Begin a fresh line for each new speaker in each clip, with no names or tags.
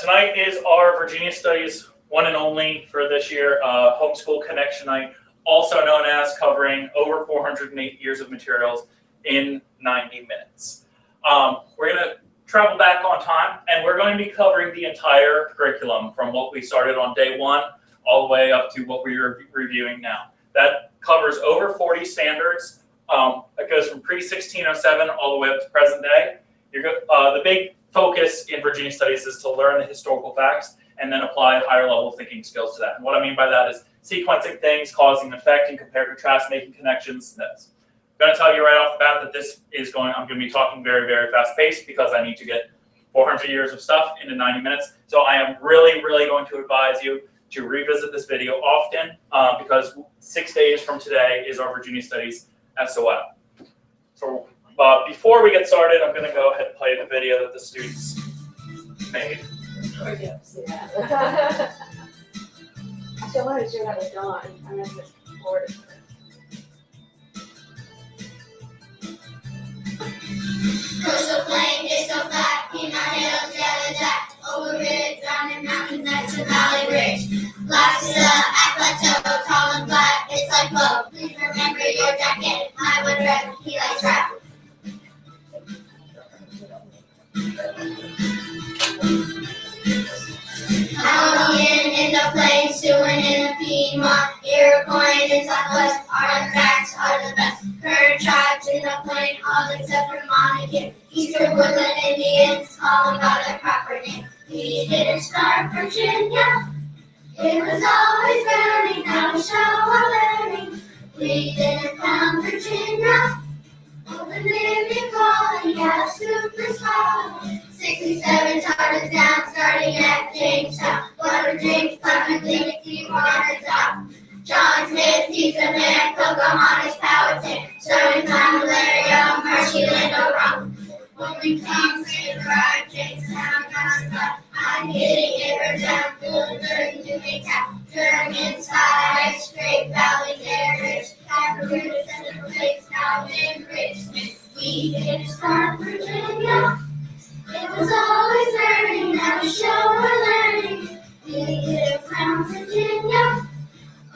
Tonight is our Virginia Studies one and only for this year, Homeschool Connection Night, also known as covering over 408 years of materials in 90 minutes. We're going to travel back on time, and we're going to be covering the entire curriculum from what we started on day one all the way up to what we're reviewing now. That covers over 40 standards. It goes from pre-1607 all the way up to present day. The big focus in Virginia Studies is to learn the historical facts and then apply higher level thinking skills to that. And what I mean by that is sequencing things, causing and effect, and compare and contrast, making connections. That's I'm going to tell you right off the bat that this is I'm going to be talking very, very fast paced because I need to get 400 years of stuff into 90 minutes. So I am really, really going to advise you to revisit this video often because 6 days from today is our Virginia Studies SOL. So before we get started, I'm going to go ahead and play the video that the students made.
I still wanted to share that with Dawn. I'm going to record it.
Coastal plain is so flat, Peanut Hills, yellow jack, over ridge, rounded mountains, next to Valley Ridge. Last at plateau, tall and flat, it's like both. Please remember your jacket, I would rep, he likes rap. Alien in the plains, Siouan in the Piedmont, Iroquois in Southwest, artifacts are the best. Current tribes in the plain, all except for Montague. Eastern woodland Indians, all about their proper name. We didn't start Virginia, it was always burning, now we show our learning. We didn't found Virginia, open living calling, yeah, super scholar. 67 charters down, starting at Jamestown. Water James, Clement, Clean, keep waters out. John Smith, he's a man, Pocahontas, Powhatan. Starting time, Malaria, Marshy, Land, O'Rourke. Only comes in the ride, Jamestown, Johnstown. I'm hitting it down, Bloomberg, Newtown. German skies, Great Valley, they're rich. Africans and the place now in Richmond. We didn't start Virginia. It was always learning, now we show our learning. We did it from Virginia.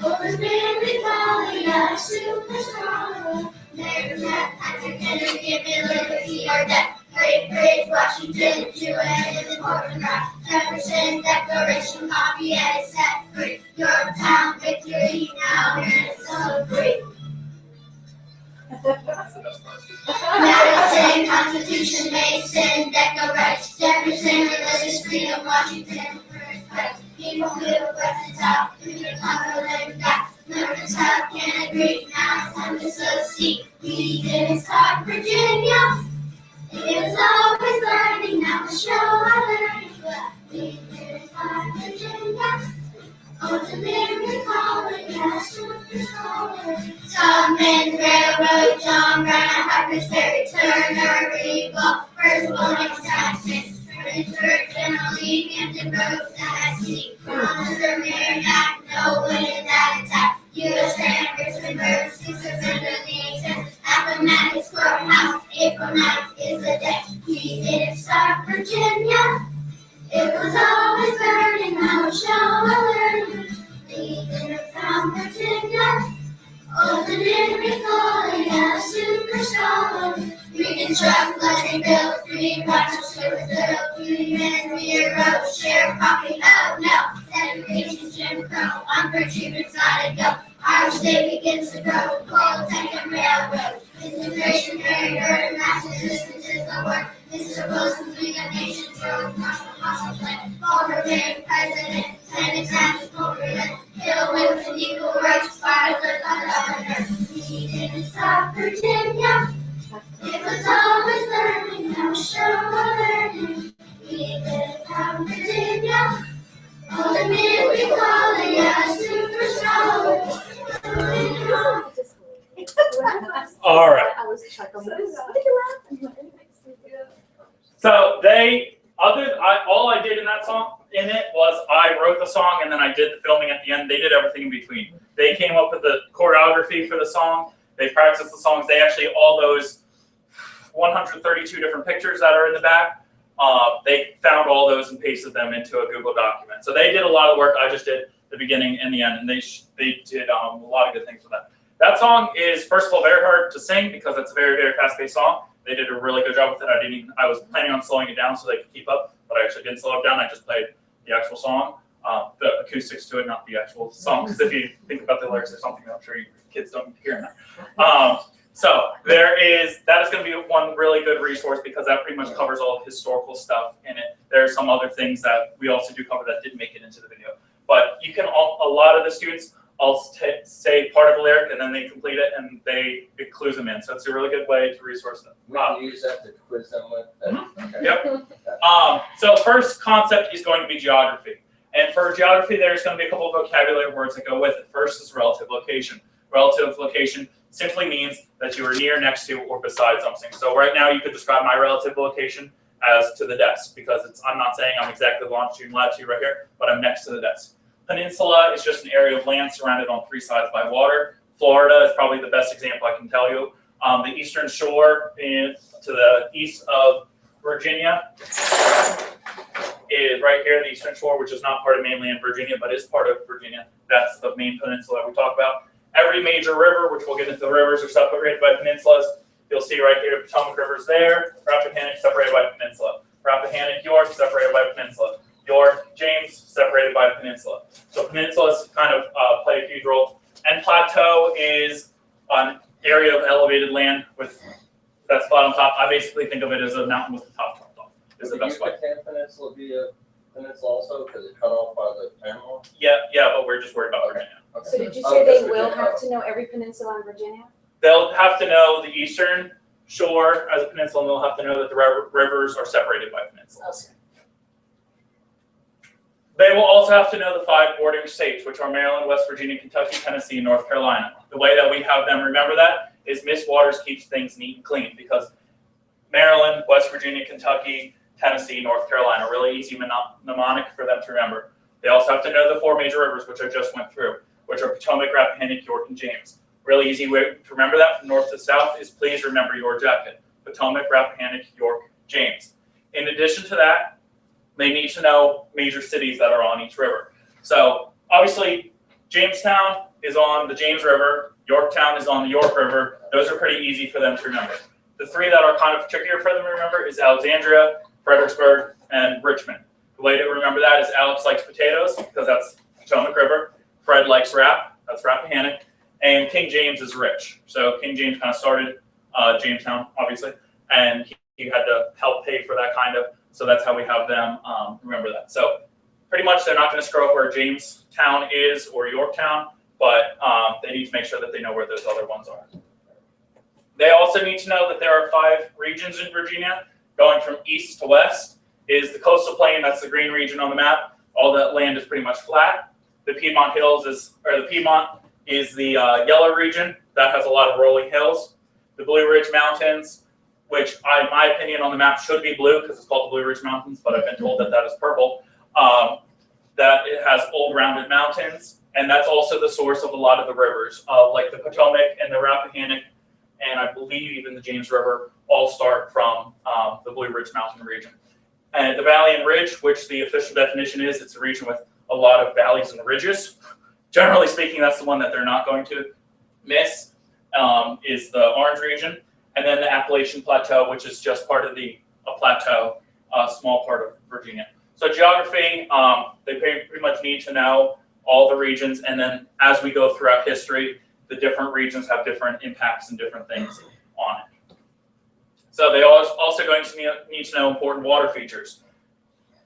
Always been we calling us super strong. There's that Patrick Henry, give me liberty or death. Great Bridge, Washington, Jewett is important right. Jefferson, Declaration, Lafayette is set free. Yorktown, victory, now we're so free. Madison, Constitution, Mason, Declaration, Jefferson, religious freedom, Washington, first place. People who west and south, through the Cumberland Gap, North and South can agree. Now it's time to succeed. We didn't start Virginia. It was always learning. Now we show our learning. We didn't start Virginia. Ultimately calling, yeah, super scholar. Tubman's Railroad, John Brown, Harper's Ferry, Turner, Regal, First Williams, Jackson, Princeton, General Lee, Hampton Roads, Tennessee, Monster, Merrimack, no one in that attack. U.S. Grant, Richmond, Burns, Cesar, Bender, Leamington, Appomattox Courthouse, April 9th is the day. We didn't start Virginia. It was always learning, now we show our learning. We didn't found Virginia. Ultimately calling, yeah, super scholar. Reconstruct, luxury built, free righteous service little, human, hero, share, copy, oh no. Segregation, Jim Crow, on for treatment's gotta go. Our state begins to grow, Colonial Times, railroad. Integration, very burden, massive resistance is the word. This is supposed to be a nation, road, muscle plan. Former being president, and examples, corporate, kill with an equal rights, fire, live on the earth. We didn't stop Virginia. It was always learning, now we show our learning. We didn't stop Virginia. Ultimately calling, yeah, super scholar.
All right.
I was chuckling.
So all I did in that song, in it, was I wrote the song and then I did the filming at the end. They did everything in between. They came up with the choreography for the song. They practiced the songs. They actually, all those 132 different pictures that are in the back, they found all those and pasted them into a Google document. So they did a lot of work. I just did the beginning and the end, and they did a lot of good things with that. That song is, first of all, very hard to sing because it's a very, very fast-paced song. They did a really good job with it. I was planning on slowing it down so they could keep up, but I actually didn't slow it down. I just played the actual song, the acoustics to it, not the actual song. Because if you think about the lyrics or something, I'm sure you kids don't hear that. So that is going to be one really good resource because that pretty much covers all the historical stuff in it. There are some other things that we also do cover that didn't make it into the video. But you can, a lot of the students, I'll say part of a lyric and then they complete it and it clues them in. So it's a really good way to resource them.
We can use that to quiz them with. Okay.
Yep. So the first concept is going to be geography. And for geography, there's going to be a couple of vocabulary words that go with it. First is relative location. Relative location simply means that you are near, next to, or beside something. So right now you could describe my relative location as to the desk because I'm not saying I'm exactly longitude and latitude right here, but I'm next to the desk. Peninsula is just an area of land surrounded on three sides by water. Florida is probably the best example I can tell you. The eastern shore to the east of Virginia is right here, the eastern shore, which is not part of mainland Virginia, but is part of Virginia. That's the main peninsula we talk about. Every major river, which we'll get into the rivers, are separated by peninsulas. You'll see right here, Potomac River's there, Rappahannock separated by a peninsula. Rappahannock, York, separated by a peninsula. York, James, separated by a peninsula. So peninsulas kind of play a huge role. And plateau is an area of elevated land that's flat on top. I basically think of it as a mountain with the top chopped off. Is the best way.
Yucatan Peninsula be a peninsula also because it's cut off by the panel?
Yeah, but we're just worried about Virginia.
Okay.
So did you
Oh,
say
that's
they will
Virginia.
have to know every peninsula in Virginia?
They'll have to know the eastern shore as a peninsula, and they'll have to know that the rivers are separated by peninsulas.
Okay.
They will also have to know the 5 bordering states, which are Maryland, West Virginia, Kentucky, Tennessee, and North Carolina. The way that we have them remember that is Miss Waters keeps things neat and clean because Maryland, West Virginia, Kentucky, Tennessee, North Carolina, really easy mnemonic for them to remember. They also have to know the 4 major rivers, which I just went through, which are Potomac, Rappahannock, York, and James. Really easy way to remember that from north to south is please remember your jacket. Potomac, Rappahannock, York, James. In addition to that, they need to know major cities that are on each river. So obviously, Jamestown is on the James River, Yorktown is on the York River. Those are pretty easy for them to remember. The 3 that are kind of trickier for them to remember is Alexandria, Fredericksburg, and Richmond. The way to remember that is Alex likes potatoes, because that's Potomac River. Fred likes rap, that's Rappahannock. And King James is rich. So King James kind of started Jamestown, obviously, and he had to help pay for that kind of. So that's how we have them remember that. So pretty much they're not going to screw up where Jamestown is or Yorktown, but they need to make sure that they know where those other ones are. They also need to know that there are 5 regions in Virginia. Going from east to west is the coastal plain, that's the green region on the map. All that land is pretty much flat. The Piedmont is the yellow region. That has a lot of rolling hills. The Blue Ridge Mountains, which in my opinion on the map should be blue because it's called the Blue Ridge Mountains, but I've been told that that is purple. That it has old rounded mountains, and that's also the source of a lot of the rivers, like the Potomac and the Rappahannock, and I believe even the James River all start from the Blue Ridge Mountain region. And the Valley and Ridge, which the official definition is, it's a region with a lot of valleys and ridges. Generally speaking, that's the one that they're not going to miss, is the Orange region. And then the Appalachian Plateau, which is just part of a plateau, a small part of Virginia. So geography, they pretty much need to know all the regions. And then as we go throughout history, the different regions have different impacts and different things on it. So they are also going to need to know important water features.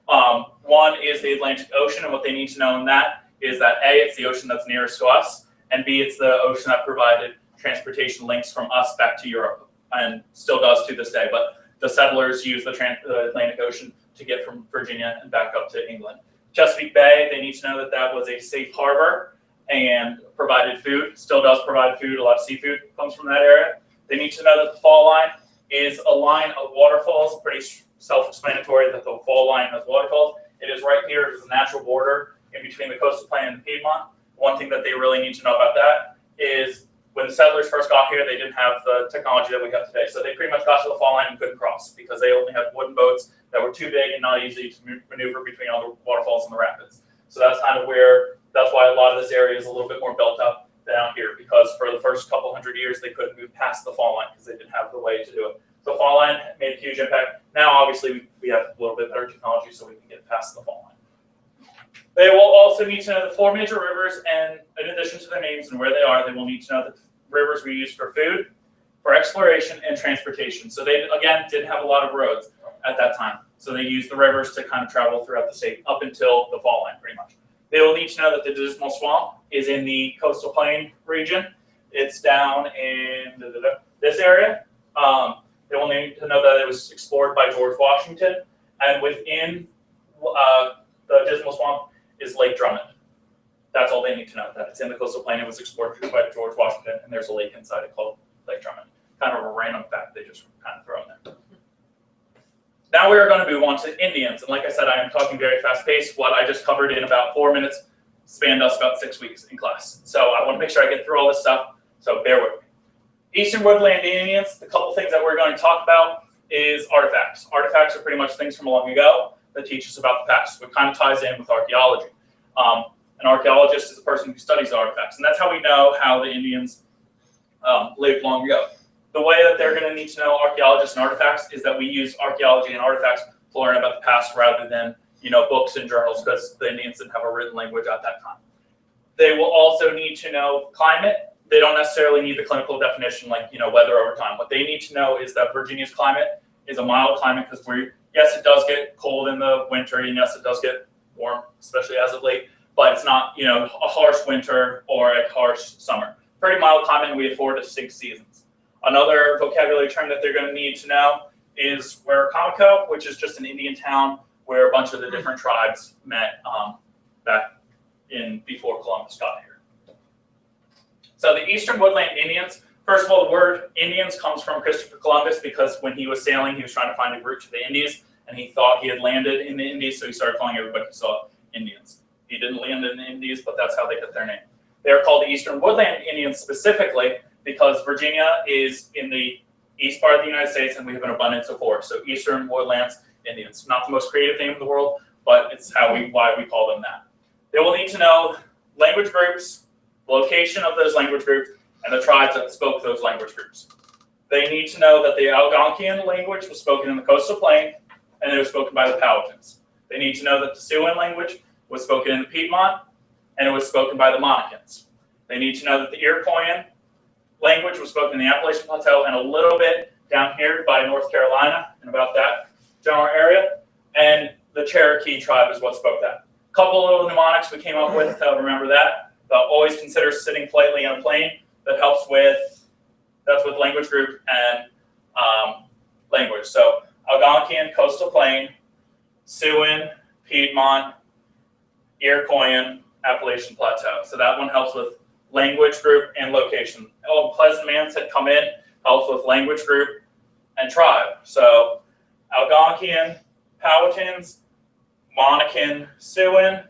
One is the Atlantic Ocean, and what they need to know in that is that A, it's the ocean that's nearest to us, and B, it's the ocean that provided transportation links from us back to Europe, and still does to this day. But the settlers used the Atlantic Ocean to get from Virginia and back up to England. Chesapeake Bay, they need to know that that was a safe harbor and provided food, still does provide food. A lot of seafood comes from that area. They need to know that the fall line is a line of waterfalls, pretty self-explanatory that the fall line has waterfalls. It is right here, it is a natural border in between the coastal plain and the Piedmont. One thing that they really need to know about that is when the settlers first got here, they didn't have the technology that we have today. So they pretty much got to the fall line and couldn't cross because they only had wooden boats that were too big and not easy to maneuver between all the waterfalls and the rapids. So that's why a lot of this area is a little bit more built up than out here, because for the first couple hundred years, they couldn't move past the fall line because they didn't have the way to do it. So fall line made a huge impact. Now, obviously, we have a little bit better technology, so we can get past the fall line. They will also need to know the 4 major rivers, and in addition to their names and where they are, they will need to know the rivers we use for food, for exploration, and transportation. So they, again, didn't have a lot of roads at that time. So they used the rivers to kind of travel throughout the state up until the fall line, pretty much. They will need to know that the Dismal Swamp is in the coastal plain region. It's down in this area. They will need to know that it was explored by George Washington, and within the Dismal Swamp is Lake Drummond. That's all they need to know, that it's in the coastal plain. It was explored by George Washington, and there's a lake inside it called Lake Drummond. Kind of a random fact they just kind of throw in there. Now we are going to move on to Indians, and like I said, I am talking very fast-paced. What I just covered in about 4 minutes spanned us about 6 weeks in class. So I want to make sure I get through all this stuff, so bear with me. Eastern Woodland Indians, the couple things that we're going to talk about is artifacts. Artifacts are pretty much things from long ago that teach us about the past, which kind of ties in with archaeology. An archaeologist is a person who studies artifacts, and that's how we know how the Indians lived long ago. The way that they're going to need to know archaeologists and artifacts is that we use archaeology and artifacts to learn about the past rather than, books and journals, because the Indians didn't have a written language at that time. They will also need to know climate. They don't necessarily need the clinical definition like, weather over time. What they need to know is that Virginia's climate is a mild climate, because yes, it does get cold in the winter, and yes, it does get warm, especially as of late, but it's not, a harsh winter or a harsh summer. Pretty mild climate, and we have 4 distinct seasons. Another vocabulary term that they're going to need to know is Waracomico, which is just an Indian town where a bunch of the different tribes met back before Columbus got here. So the Eastern Woodland Indians, first of all, the word Indians comes from Christopher Columbus, because when he was sailing, he was trying to find a route to the Indies, and he thought he had landed in the Indies, so he started calling everybody who saw Indians. He didn't land in the Indies, but that's how they got their name. They are called the Eastern Woodland Indians specifically because Virginia is in the east part of the United States, and we have an abundance of forests. So Eastern Woodlands Indians. Not the most creative name in the world, but it's why we call them that. They will need to know language groups, location of those language groups, and the tribes that spoke those language groups. They need to know that the Algonquian language was spoken in the coastal plain, and it was spoken by the Powhatans. They need to know that the Siouan language was spoken in the Piedmont, and it was spoken by the Monacans. They need to know that the Iroquoian language was spoken in the Appalachian Plateau and a little bit down here by North Carolina and about that general area. And the Cherokee tribe is what spoke that. A couple little mnemonics we came up with to remember that. But always consider sitting politely on a plane. That's with language group and language. So Algonquian, coastal plain, Siouan, Piedmont, Iroquoian, Appalachian Plateau. So that one helps with language group and location. Pleasant Man's had come in, helps with language group and tribe. So Algonquian, Powhatans, Monacan, Siouan,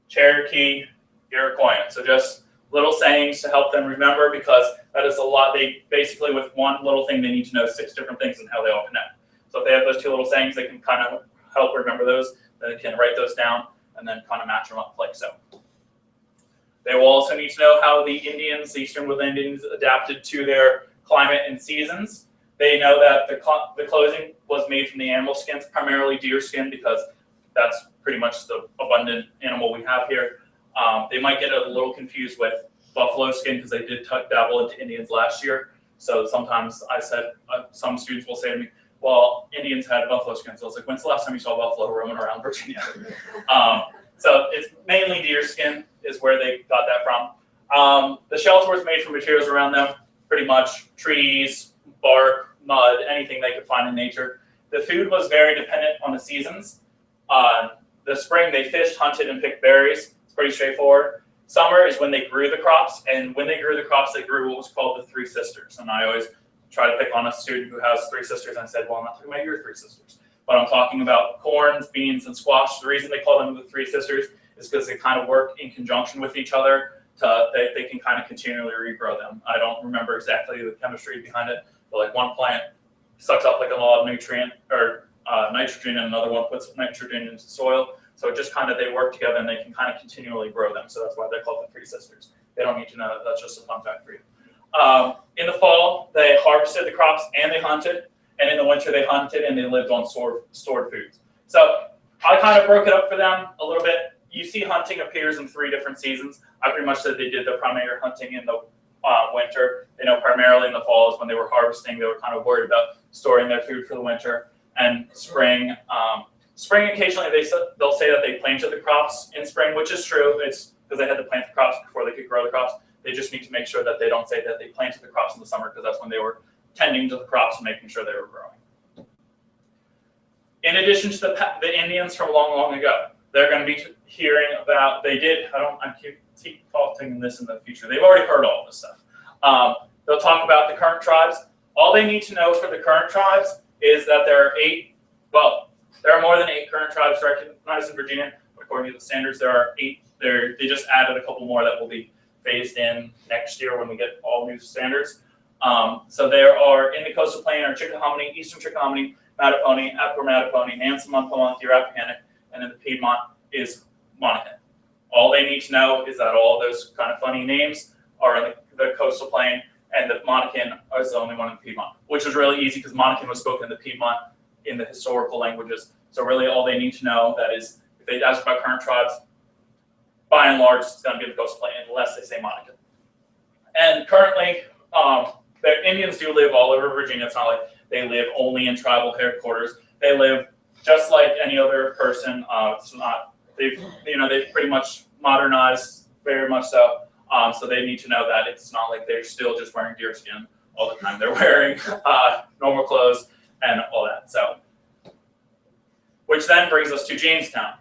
Cherokee, Iroquoian. So just little sayings to help them remember, because that is a lot. They basically, with one little thing, they need to know 6 different things and how they all connect. So if they have those 2 little sayings, they can kind of help remember those. Then they can write those down and then kind of match them up like so. They will also need to know how the Indians, the Eastern Woodland Indians, adapted to their climate and seasons. They know that the clothing was made from the animal skins, primarily deer skin, because that's pretty much the abundant animal we have here. They might get a little confused with buffalo skin, because they did dabble into Indians last year. So sometimes I said, some students will say to me, well, Indians had buffalo skins. So I was like, when's the last time you saw buffalo roaming around Virginia? So it's mainly deer skin is where they got that from. The shelter was made from materials around them, pretty much trees, bark, mud, anything they could find in nature. The food was very dependent on the seasons. The spring, they fished, hunted, and picked berries. It's pretty straightforward. Summer is when they grew the crops, and when they grew the crops, they grew what was called the 3 sisters. And I always try to pick on a student who has 3 sisters, and I said, well, I'm not talking about your 3 sisters, but I'm talking about corns, beans, and squash. The reason they call them the 3 sisters is because they kind of work in conjunction with each other. They can kind of continually regrow them. I don't remember exactly the chemistry behind it, but like one plant sucks up like a lot of nutrient or nitrogen, and another one puts nitrogen into soil. So it just kind of, they work together and they can kind of continually grow them. So that's why they're called the three sisters. They don't need to know that. That's just a fun fact for you. In the fall, they harvested the crops and they hunted. And in the winter, they hunted and they lived on stored foods. So I kind of broke it up for them a little bit. You see hunting appears in 3 different seasons. I pretty much said they did the primary hunting in the winter. You know, primarily in the fall is when they were harvesting. They were kind of worried about storing their food for the winter. And spring, occasionally they'll say that they planted the crops in spring, which is true. It's because they had to plant the crops before they could grow the crops. They just need to make sure that they don't say that they planted the crops in the summer, because that's when they were tending to the crops and making sure they were growing. In addition to the Indians from long ago, they're going to be hearing about, I keep faulting this in the future. They've already heard all this stuff. They'll talk about the current tribes. All they need to know for the current tribes is that there are more than 8 current tribes recognized in Virginia. According to the standards, there are 8. They just added a couple more that will be phased in next year when we get all new standards. So there are, in the coastal plain, are Chickahominy, Eastern Chickahominy, Mattapony, Appomattoppony, Nansemond, Rappahannock, and then the Piedmont is Monacan. All they need to know is that all those kind of funny names are in the coastal plain, and that Monacan is the only one in the Piedmont, which is really easy because Monacan was spoken in the Piedmont in the historical languages. So really all they need to know, that is, if they ask about current tribes, by and large, it's going to be the coastal plain unless they say Monacan. And currently, the Indians do live all over Virginia. It's not like they live only in tribal headquarters. They live just like any other person. It's not, they've pretty much modernized, very much so. So they need to know that it's not like they're still just wearing deerskin all the time. They're wearing normal clothes and all that. So, which then brings us to Jamestown.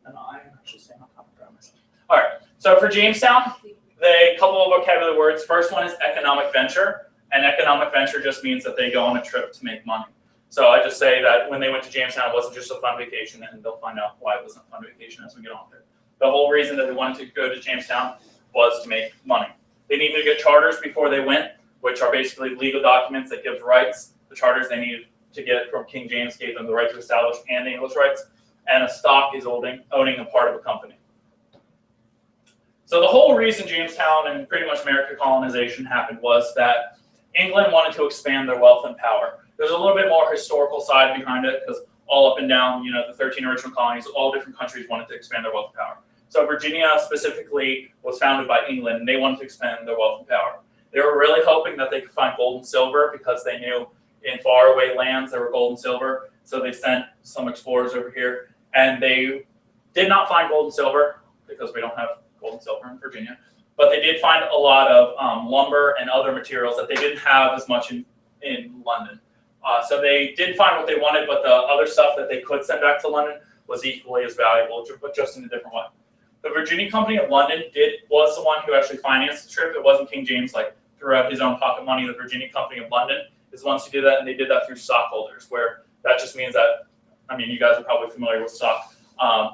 And I'm actually staying on top of myself. All right. So for Jamestown, a couple of vocabulary words. First one is economic venture, and economic venture just means that they go on a trip to make money. So I just say that when they went to Jamestown, it wasn't just a fun vacation, and they'll find out why it wasn't a fun vacation as we get on there. The whole reason that they wanted to go to Jamestown was to make money. They needed to get charters before they went, which are basically legal documents that give rights. The charters they needed to get from King James gave them the right to establish and the English rights, and a stock is owning a part of a company. So the whole reason Jamestown and pretty much American colonization happened was that England wanted to expand their wealth and power. There's a little bit more historical side behind it, because all up and down, the 13 original colonies, all different countries wanted to expand their wealth and power. So Virginia specifically was founded by England, and they wanted to expand their wealth and power. They were really hoping that they could find gold and silver, because they knew in faraway lands there were gold and silver. So they sent some explorers over here, and they did not find gold and silver, because we don't have gold and silver in Virginia. But they did find a lot of lumber and other materials that they didn't have as much in London. So they did find what they wanted, but the other stuff that they could send back to London was equally as valuable, but just in a different way. The Virginia Company of London was the one who actually financed the trip. It wasn't King James threw out his own pocket money. The Virginia Company of London is the ones who did that, and they did that through stockholders, where that just means that, you guys are probably familiar with stock.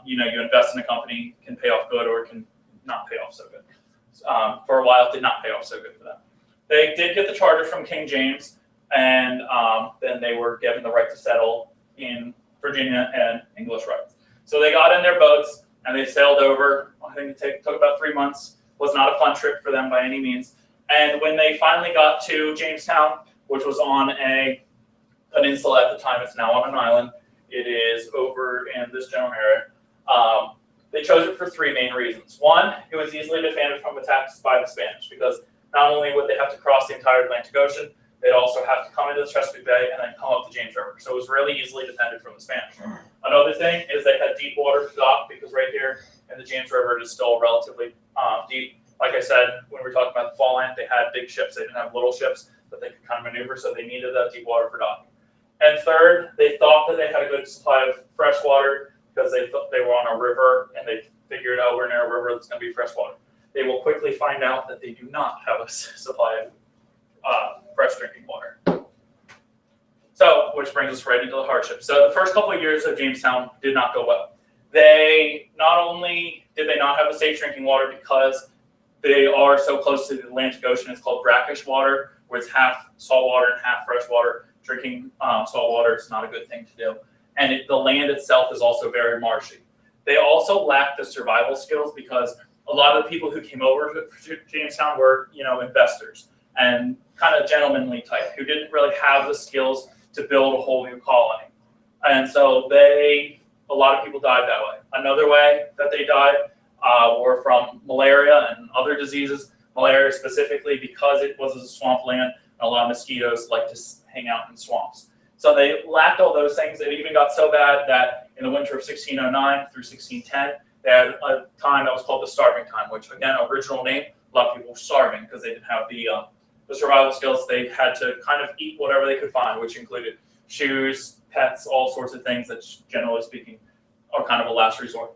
You invest in a company, can pay off good or it can not pay off so good. For a while, it did not pay off so good for them. They did get the charter from King James, and then they were given the right to settle in Virginia and English rights. So they got in their boats and they sailed over. I think it took about 3 months. Was not a fun trip for them by any means. And when they finally got to Jamestown, which was on a peninsula at the time, it's now on an island. It is over in this general area. They chose it for 3 main reasons. One, it was easily defended from attacks by the Spanish, because not only would they have to cross the entire Atlantic Ocean, they'd also have to come into the Chesapeake Bay and then come up the James River. So it was really easily defended from the Spanish. Another thing is they had deep water to dock, because right here in the James River it is still relatively deep. Like I said, when we were talking about the fall land, they had big ships. They didn't have little ships that they could kind of maneuver, so they needed that deep water for docking. And third, they thought that they had a good supply of fresh water, because they thought they were on a river, and they figured out we're near a river that's going to be fresh water. They will quickly find out that they do not have a supply of fresh drinking water. So, which brings us right into the hardship. So the first couple of years of Jamestown did not go well. They not only did they not have a safe drinking water because they are so close to the Atlantic Ocean, it's called brackish water, where it's half salt water and half fresh water. Drinking salt water is not a good thing to do. and the land itself is also very marshy. They also lack the survival skills because a lot of the people who came over to Jamestown were, investors and kind of gentlemanly type who didn't really have the skills to build a whole new colony. And so a lot of people died that way. Another way that they died were from malaria and other diseases. Malaria specifically because it was a swampland, and a lot of mosquitoes like to hang out in swamps. So they lacked all those things. It even got so bad that in the winter of 1609 through 1610, they had a time that was called the starving time, which again, original name, a lot of people were starving because they didn't have the survival skills. They had to kind of eat whatever they could find, which included shoes, pets, all sorts of things that generally speaking are kind of a last resort.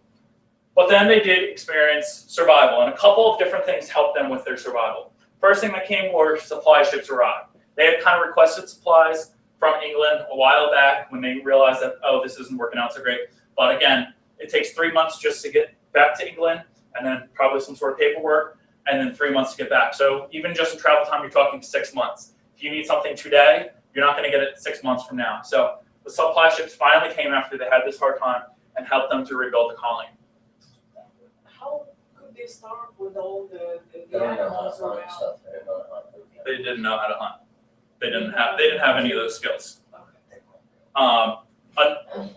But then they did experience survival, and a couple of different things helped them with their survival. First thing that came were supply ships arrived. They had kind of requested supplies from England a while back when they realized that, this isn't working out so great. But again, it takes 3 months just to get back to England, and then probably some sort of paperwork, and then 3 months to get back. So even just in travel time, you're talking 6 months. If you need something today, you're not going to get it 6 months from now. So the supply ships finally came after they had this hard time and helped them to rebuild the colony.
How could they start with all the
They don't know how
animals
to hunt
around?
stuff. They don't know how to hunt.
They didn't know how to hunt. They didn't have any of those skills.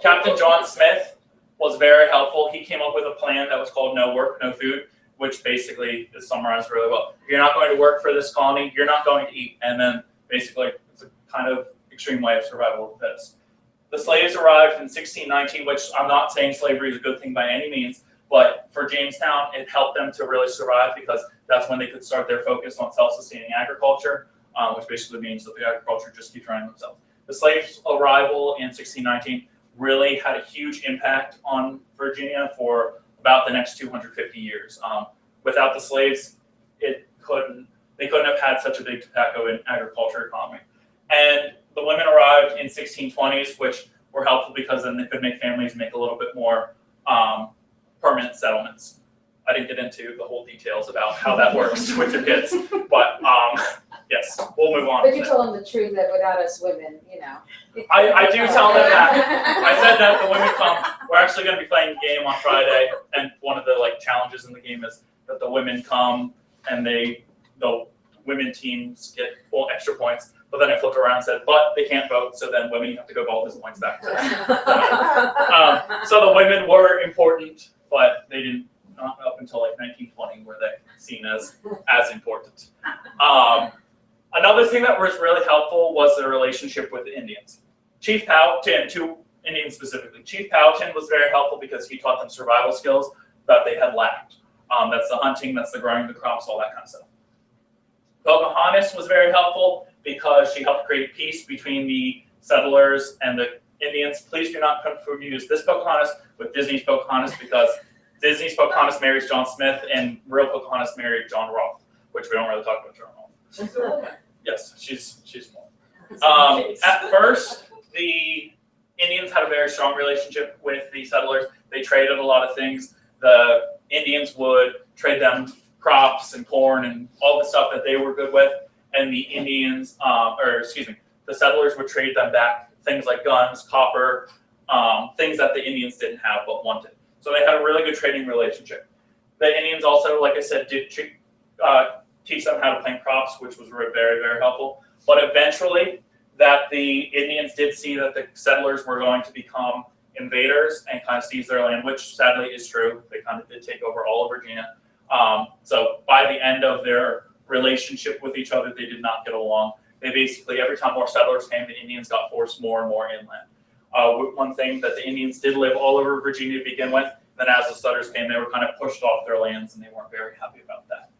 Captain John Smith was very helpful. He came up with a plan that was called No Work, No Food, which basically is summarized really well. You're not going to work for this colony, you're not going to eat. And then basically it's a kind of extreme way of survival of this. The slaves arrived in 1619, which I'm not saying slavery is a good thing by any means, but for Jamestown, it helped them to really survive because that's when they could start their focus on self-sustaining agriculture, which basically means that the agriculture just keeps running themselves. The slaves' arrival in 1619 really had a huge impact on Virginia for about the next 250 years. Without the slaves, they couldn't have had such a big tobacco and agriculture economy. And the women arrived in 1620s, which were helpful because then they could make families make a little bit more permanent settlements. I didn't get into the whole details about how that works with your kids, but yes, we'll move on.
But you told them the truth that without us women,
I do tell them that. I said that the women come. We're actually going to be playing a game on Friday, and one of the challenges in the game is that the women come and the women teams get extra points. But then I flipped around and said, but they can't vote, so then women, you have to go all those points back to them. So the women were important, but they didn't, not up until 1920 were they seen as important. Another thing that was really helpful was the relationship with the Indians. Chief Powhatan, two Indians specifically, Chief Powhatan was very helpful because he taught them survival skills that they had lacked. That's the hunting, that's the growing the crops, all that kind of stuff. Pocahontas was very helpful because she helped create peace between the settlers and the Indians. Please do not confuse this Pocahontas with Disney's Pocahontas because Disney's Pocahontas marries John Smith and real Pocahontas married John Rolfe, which we don't really talk about John Rolfe.
She's a woman.
Yes, she's small. At first, the Indians had a very strong relationship with the settlers. They traded a lot of things. The Indians would trade them crops and corn and all the stuff that they were good with, and the the settlers would trade them back things like guns, copper, things that the Indians didn't have but wanted. So they had a really good trading relationship. The Indians also, like I said, did teach them how to plant crops, which was very, very helpful. But eventually, that the Indians did see that the settlers were going to become invaders and kind of seize their land, which sadly is true. They kind of did take over all of Virginia. So by the end of their relationship with each other, they did not get along. They basically, every time more settlers came, the Indians got forced more and more inland. One thing that the Indians did live all over Virginia to begin with, then as the settlers came, they were kind of pushed off their lands and they weren't very happy about that.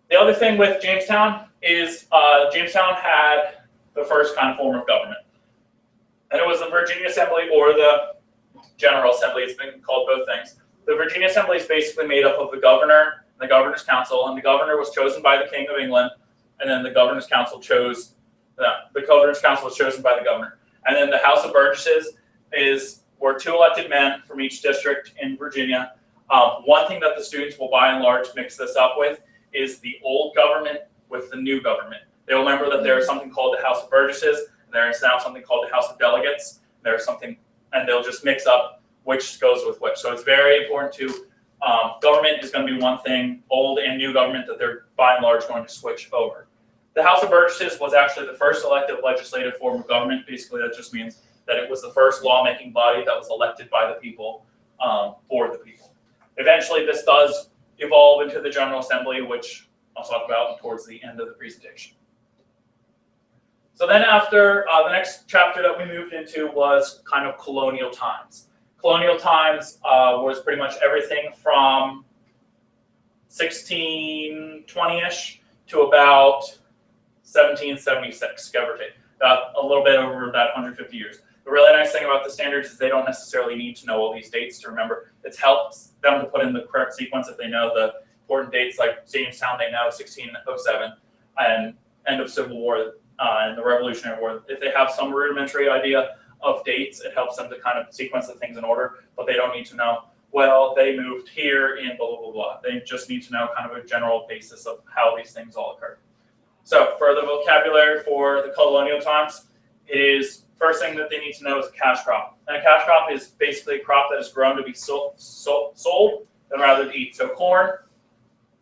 The other thing with Jamestown is Jamestown had the first kind of form of government. And it was the Virginia Assembly or the General Assembly. It's been called both things. The Virginia Assembly is basically made up of the governor, the governor's council, and the governor was chosen by the King of England, and then the governor's council chose, the governor's council was chosen by the governor. And then the House of Burgesses were 2 elected men from each district in Virginia. One thing that the students will by and large mix this up with is the old government with the new government. They'll remember that there is something called the House of Burgesses, There's now something called the House of Delegates. There's something, and they'll just mix up which goes with which. So it's very important to, government is going to be one thing, old and new government, that they're by and large going to switch over. The House of Burgesses was actually the first elected legislative form of government. Basically, that just means that it was the first lawmaking body that was elected by the people, for the people. Eventually, this does evolve into the General Assembly, which I'll talk about towards the end of the presentation. So then after, the next chapter that we moved into was kind of Colonial Times. Colonial Times was pretty much everything from 1620-ish to about 1776, give or take. A little bit over that 150 years. The really nice thing about the standards is they don't necessarily need to know all these dates to remember. It helps them to put in the correct sequence if they know the important dates, like Jamestown, they know 1607, and end of Civil War and the Revolutionary War. If they have some rudimentary idea of dates, it helps them to kind of sequence the things in order, but they don't need to know, well, they moved here in blah, blah, blah, blah. They just need to know kind of a general basis of how these things all occur. So for the vocabulary for the Colonial Times, it is, first thing that they need to know is a cash crop. And a cash crop is basically a crop that is grown to be sold than rather than eat. So corn,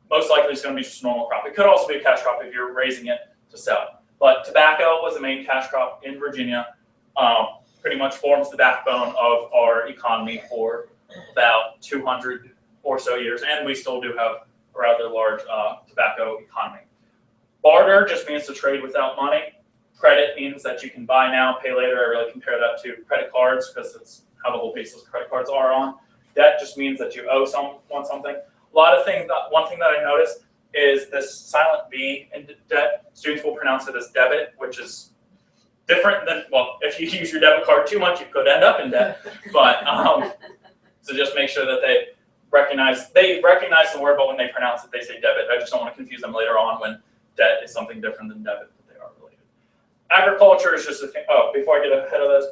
most likely is going to be just a normal crop. It could also be a cash crop if you're raising it to sell. But tobacco was the main cash crop in Virginia. Pretty much forms the backbone of our economy for about 200 or so years, and we still do have a rather large tobacco economy. Barter just means to trade without money. Credit means that you can buy now, pay later. I really compare that to credit cards because it's how the whole basis of credit cards are on. Debt just means that you owe someone something. A lot of things, one thing that I noticed is this silent B in debt. Students will pronounce it as debit, which is different than, well, if you use your debit card too much, you could end up in debt. But so just make sure that they recognize the word, but when they pronounce it, they say debit. I just don't want to confuse them later on when debt is something different than debit, but they are related. Agriculture is just a thing. Oh, before I get ahead of those,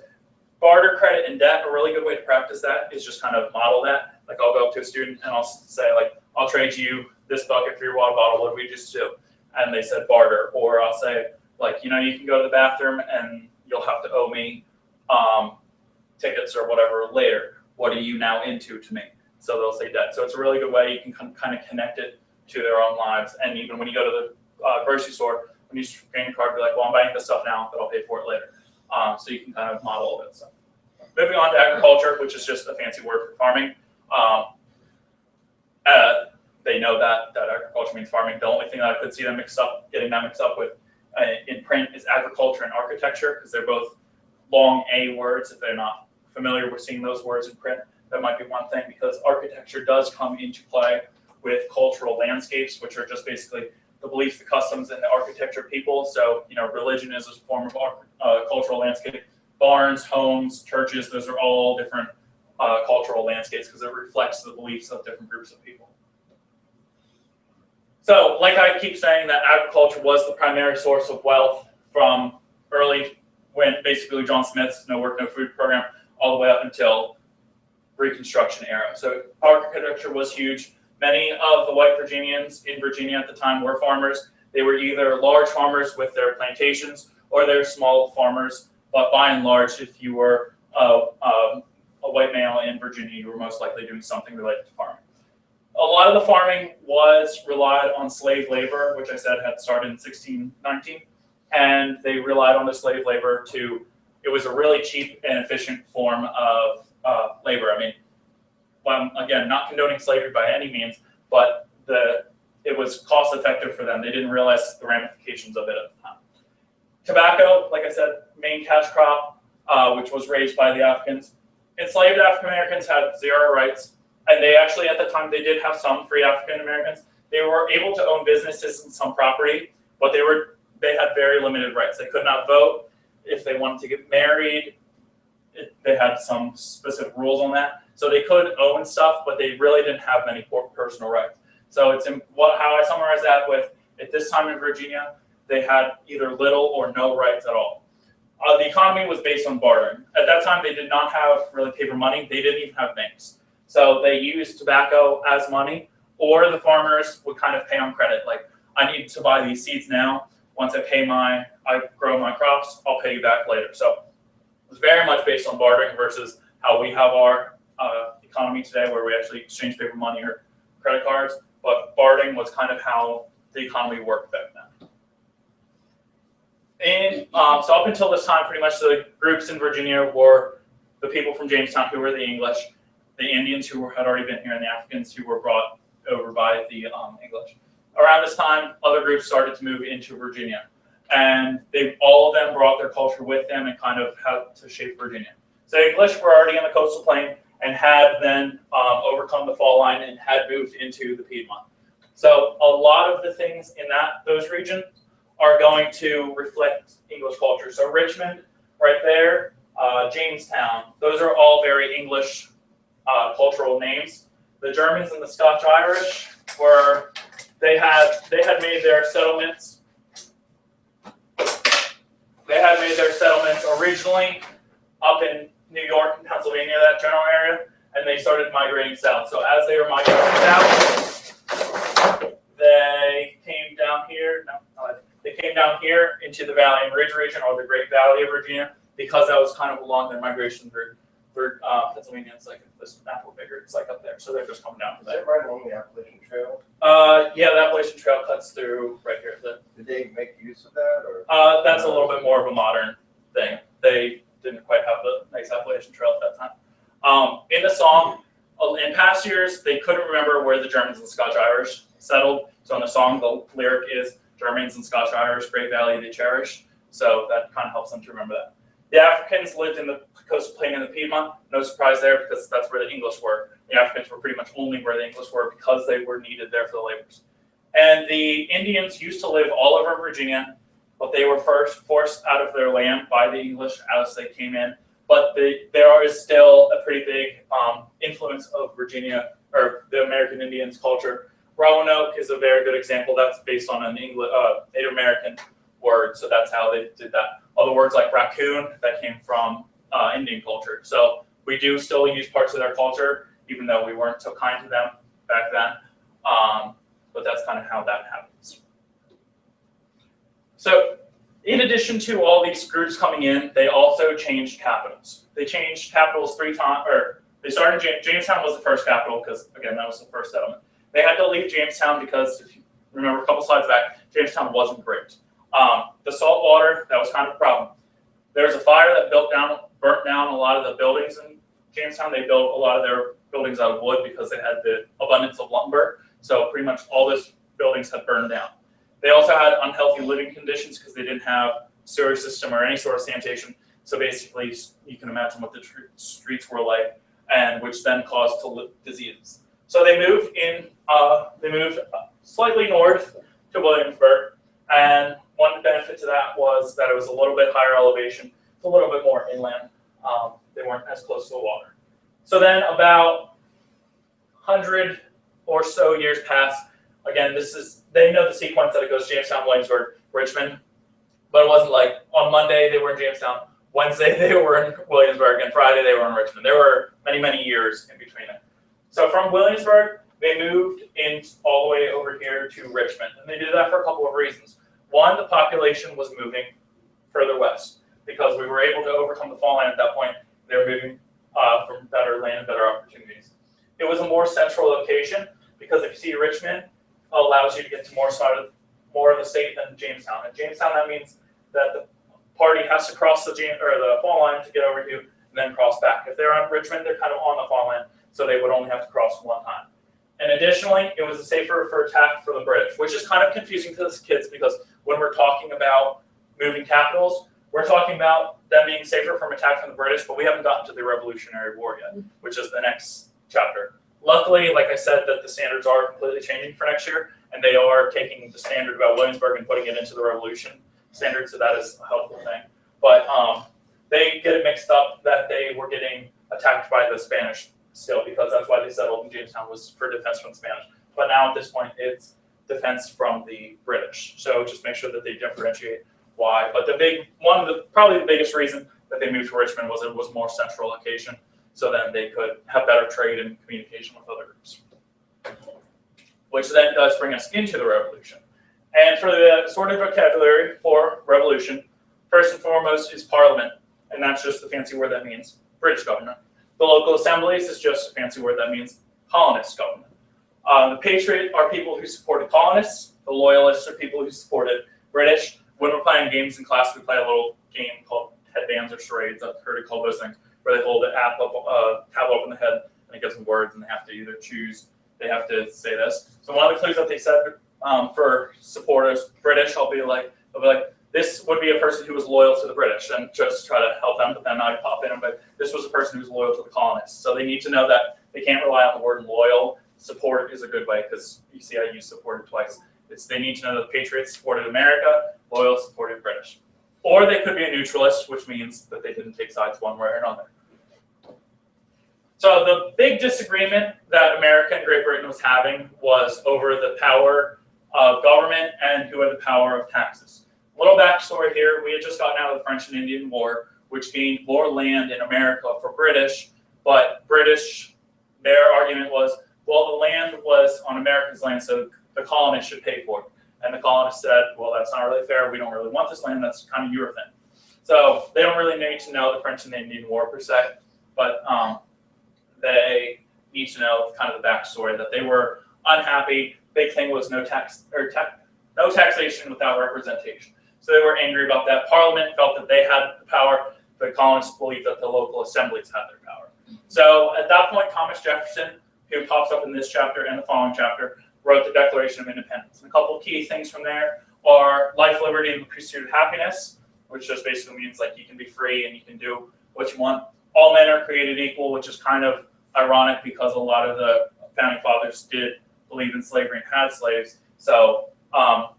barter, credit, and debt, a really good way to practice that is just kind of model that. Like I'll go up to a student and I'll say, like, I'll trade you this bucket for your water bottle. What do we just do? And they said barter. Or I'll say, like, you know, you can go to the bathroom and you'll have to owe me tickets or whatever later. What are you now into to me? So they'll say debt. So it's a really good way you can kind of connect it to their own lives. And even when you go to the grocery store, when you scan your card, be like, well, I'm buying this stuff now, but I'll pay for it later. So you can kind of model all that stuff. Moving on to agriculture, which is just a fancy word for farming. They know that agriculture means farming. The only thing that I could see them getting that mixed up with in print is agriculture and architecture, because they're both long A words. If they're not familiar with seeing those words in print, that might be one thing, because architecture does come into play with cultural landscapes, which are just basically the beliefs, the customs, and the architecture of people. So, you know, religion is a form of cultural landscape. Barns, homes, churches, those are all different cultural landscapes because it reflects the beliefs of different groups of people. So, like I keep saying, that agriculture was the primary source of wealth from early, when basically John Smith's No Work, No Food program, all the way up until Reconstruction era. So architecture was huge. Many of the white Virginians in Virginia at the time were farmers. They were either large farmers with their plantations or they're small farmers. But by and large, if you were a white male in Virginia, you were most likely doing something related to farming. A lot of the farming relied on slave labor, which I said had started in 1619. And they relied on the slave labor it was a really cheap and efficient form of labor. I mean, well, again, not condoning slavery by any means, but it was cost effective for them. They didn't realize the ramifications of it at the time. Tobacco, like I said, main cash crop, which was raised by the Africans. Enslaved African Americans had 0 rights, and they actually, at the time, they did have some free African Americans. They were able to own businesses and some property, but they had very limited rights. They could not vote. If they wanted to get married, they had some specific rules on that. So they could own stuff, but they really didn't have many personal rights. So it's how I summarize that with, at this time in Virginia, they had either little or no rights at all. The economy was based on bartering. At that time, they did not have really paper money. They didn't even have banks. So they used tobacco as money, or the farmers would kind of pay on credit. Like, I need to buy these seeds now. once I grow my crops, I'll pay you back later. So it was very much based on bartering versus how we have our economy today, where we actually exchange paper money or credit cards. But bartering was kind of how the economy worked back then. And so up until this time, pretty much the groups in Virginia were the people from Jamestown who were the English, the Indians who had already been here, and the Africans who were brought over by the English. Around this time, other groups started to move into Virginia, and all of them brought their culture with them and kind of helped to shape Virginia. So the English were already in the coastal plain and had then overcome the fall line and had moved into the Piedmont. So a lot of the things in those regions are going to reflect English culture. So Richmond, right there, Jamestown, those are all very English cultural names. The Germans and the Scotch-Irish they had made their settlements. They had made their settlements originally up in New York and Pennsylvania, that general area, and they started migrating south. So as they were migrating south, they came down here. They came down here into the Valley and Ridge region, or the Great Valley of Virginia, because that was kind of along their migration route. For Pennsylvania, it's like, if this map were bigger, it's like up there. So they're just coming down from
Is
there.
that right along the Appalachian Trail?
Yeah, the Appalachian Trail cuts through right here.
Did they make use of that, or?
That's a little bit more of a modern thing. They didn't quite have the nice Appalachian Trail at that time. In the song, in past years, they couldn't remember where the Germans and Scotch-Irish settled. So in the song, the lyric is Germans and Scotch-Irish, Great Valley they cherish. So that kind of helps them to remember that. The Africans lived in the coastal plain in the Piedmont. No surprise there, because that's where the English were. The Africans were pretty much only where the English were because they were needed there for the labors. And the Indians used to live all over Virginia, but they were first forced out of their land by the English as they came in. But there is still a pretty big influence of Virginia, or the American Indians culture. Roanoke is a very good example. That's based on an Native American word, so that's how they did that. Other words like raccoon, that came from Indian culture. So we do still use parts of their culture, even though we weren't so kind to them back then. But that's kind of how that happens. So in addition to all these groups coming in, they also changed capitals. They changed capitals 3 times, or they started, Jamestown was the first capital, because again, that was the first settlement. They had to leave Jamestown because, if you remember a couple slides back, Jamestown wasn't great. The salt water, that was kind of a problem. There was a fire that burnt down a lot of the buildings in Jamestown. They built a lot of their buildings out of wood because they had the abundance of lumber. So pretty much all those buildings had burned down. They also had unhealthy living conditions because they didn't have sewer system or any sort of sanitation. So basically, you can imagine what the streets were like, and which then caused diseases. So they moved slightly north to Williamsburg, and one benefit to that was that it was a little bit higher elevation, a little bit more inland. They weren't as close to the water. So then about 100 or so years pass. Again, they know the sequence that it goes Jamestown, Williamsburg, Richmond, but it wasn't like on Monday they were in Jamestown, Wednesday they were in Williamsburg, and Friday they were in Richmond. There were many, many years in between it. So from Williamsburg, they moved in all the way over here to Richmond, and they did that for a couple of reasons. One, the population was moving further west because we were able to overcome the fall line at that point. They were moving from better land and better opportunities. It was a more central location because if you see Richmond, allows you to get to more of the state than Jamestown. And Jamestown, that means that the party has to cross the fall line to get over to, and then cross back. If they're on Richmond, they're kind of on the fall line, so they would only have to cross one time. And additionally, it was safer for attack for the British, which is kind of confusing to the kids because when we're talking about moving capitals, we're talking about them being safer from attack from the British, but we haven't gotten to the Revolutionary War yet, which is the next chapter. Luckily, like I said, that the standards are completely changing for next year, and they are taking the standard about Williamsburg and putting it into the Revolution standard, so that is a helpful thing. But they get it mixed up that they were getting attacked by the Spanish still, because that's why they settled in Jamestown, was for defense from the Spanish. But now at this point, it's defense from the British. So just make sure that they differentiate why. But probably the biggest reason that they moved to Richmond was it was a more central location, so then they could have better trade and communication with other groups. Which then does bring us into the Revolution. And for the sort of vocabulary for revolution, first and foremost is parliament, and that's just the fancy word that means British government. The local assemblies is just a fancy word that means colonist government. The patriot are people who supported colonists. The loyalists are people who supported British. When we're playing games in class, we play a little game called headbands or charades. I've heard it called those things, where they hold the tablet up in the head and it gives them words, and they have to either choose. They have to say this. So one of the clues that they said for supporters British, I'll be like, this would be a person who was loyal to the British, and just try to help them. But then I pop in and but this was a person who was loyal to the colonists. So they need to know that they can't rely on the word loyal. Support is a good way, because you see I use supported twice. They need to know that the Patriots supported America, loyal supported British. Or they could be a neutralist, which means that they didn't take sides one way or another. So the big disagreement that America and Great Britain was having was over the power of government and who had the power of taxes. A little backstory here, we had just gotten out of the French and Indian War, which gained more land in America for British, but British, their argument was, well, the land was on America's land, so the colonists should pay for it. And the colonists said, well, that's not really fair. We don't really want this land. That's kind of your thing. So they don't really need to know the French and the Indian War per se, but they need to know kind of the backstory that they were unhappy. Big thing was no taxation without representation. So they were angry about that. Parliament felt that they had the power, but colonists believed that the local assemblies had their power. So at that point, Thomas Jefferson, who pops up in this chapter and the following chapter, wrote the Declaration of Independence. And a couple of key things from there are life, liberty, and the pursuit of happiness, which just basically means like you can be free and you can do what you want. All men are created equal, which is kind of ironic because a lot of the founding fathers did believe in slavery and had slaves. So I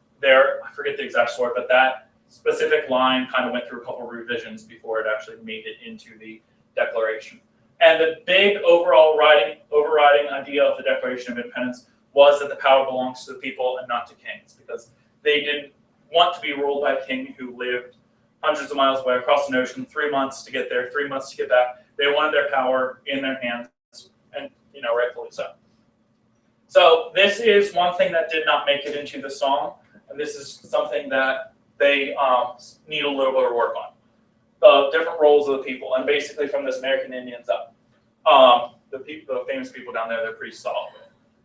forget the exact story, but that specific line kind of went through a couple of revisions before it actually made it into the Declaration. And the big overriding idea of the Declaration of Independence was that the power belongs to the people and not to kings, because they didn't want to be ruled by a king who lived hundreds of miles away across an ocean, 3 months to get there, 3 months to get back. They wanted their power in their hands, and rightfully so. So this is one thing that did not make it into the song, and this is something that they need a little bit of work on. The different roles of the people, and basically from this American Indians up. The famous people down there, they're pretty solid.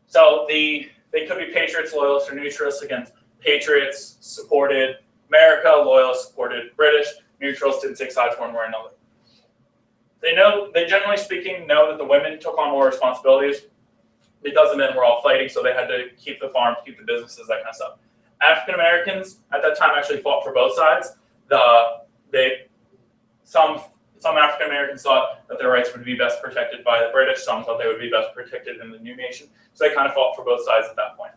So they could be patriots, loyalists, or neutralists. Again, patriots supported America, loyalists supported British, neutrals didn't take sides one way or another. They generally speaking know that the women took on more responsibilities because the men were all fighting, so they had to keep the farms, keep the businesses, that kind of stuff. African Americans at that time actually fought for both sides. Some African Americans thought that their rights would be best protected by the British. Some thought they would be best protected in the new nation. So they kind of fought for both sides at that point.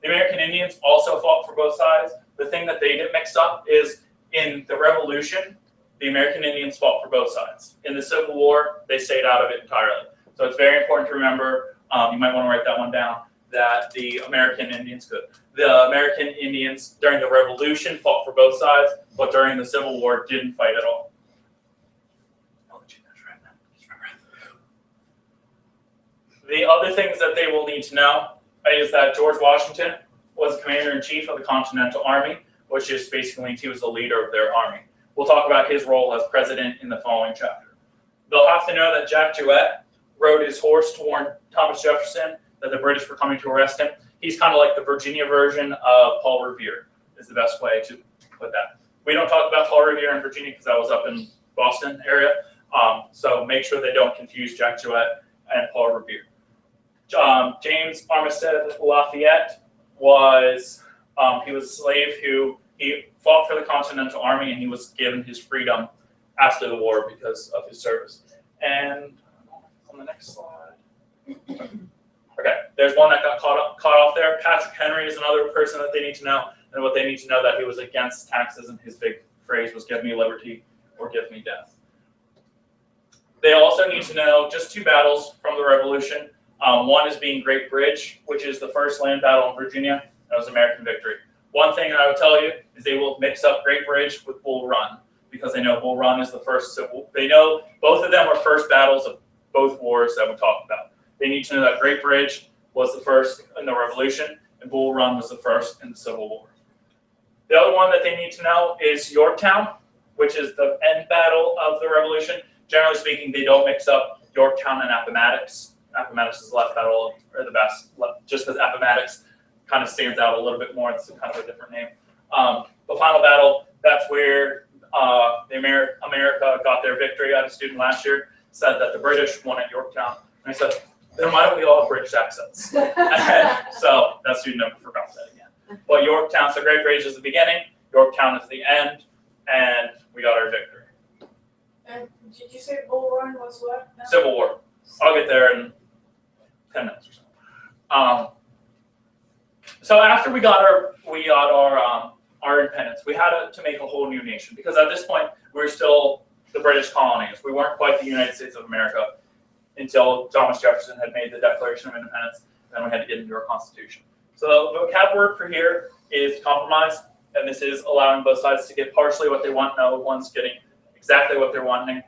The American Indians also fought for both sides. The thing that they get mixed up is in the Revolution, the American Indians fought for both sides. In the Civil War, they stayed out of it entirely. So it's very important to remember, you might want to write that one down, that the American Indians during the Revolution fought for both sides, but during the Civil War didn't fight at all. The other things that they will need to know is that George Washington was commander-in-chief of the Continental Army, which just basically means he was the leader of their army. We'll talk about his role as president in the following chapter. They'll have to know that Jack Jouett rode his horse to warn Thomas Jefferson that the British were coming to arrest him. He's kind of like the Virginia version of Paul Revere, is the best way to put that. We don't talk about Paul Revere in Virginia because that was up in Boston area. So make sure they don't confuse Jack Jouett and Paul Revere. James Armistead Lafayette was a slave who he fought for the Continental Army, and he was given his freedom after the war because of his service. And on the next slide. Okay, there's one that got caught off there. Patrick Henry is another person that they need to know, and what they need to know that he was against taxes, and his big phrase was "Give me liberty or give me death." They also need to know just 2 battles from the Revolution. One is being Great Bridge, which is the first land battle in Virginia. That was American victory. One thing I would tell you is they will mix up Great Bridge with Bull Run, because they know Bull Run is the first civil. They know both of them are first battles of both wars that we talked about. They need to know that Great Bridge was the first in the Revolution, and Bull Run was the first in the Civil War. The other one that they need to know is Yorktown, which is the end battle of the Revolution. Generally speaking, they don't mix up Yorktown and Appomattox. Appomattox is the last battle, or the best, just because Appomattox kind of stands out a little bit more. It's kind of a different name. The final battle, that's where America got their victory. I had a student last year said that the British won at Yorktown. And I said, then why don't we all have British accents? So that student never forgot that again. But Yorktown, so Great Bridge is the beginning, Yorktown is the end, and we got our victory.
And did you say Bull Run was what? now?
Civil War. I'll get there in 10 minutes or so. So after we got our independence, we had to make a whole new nation, because at this point we were still the British colonies. We weren't quite the United States of America until Thomas Jefferson had made the Declaration of Independence. Then we had to get into our Constitution. So the vocab word for here is compromise, and this is allowing both sides to get partially what they want. No one's getting exactly what they're wanting.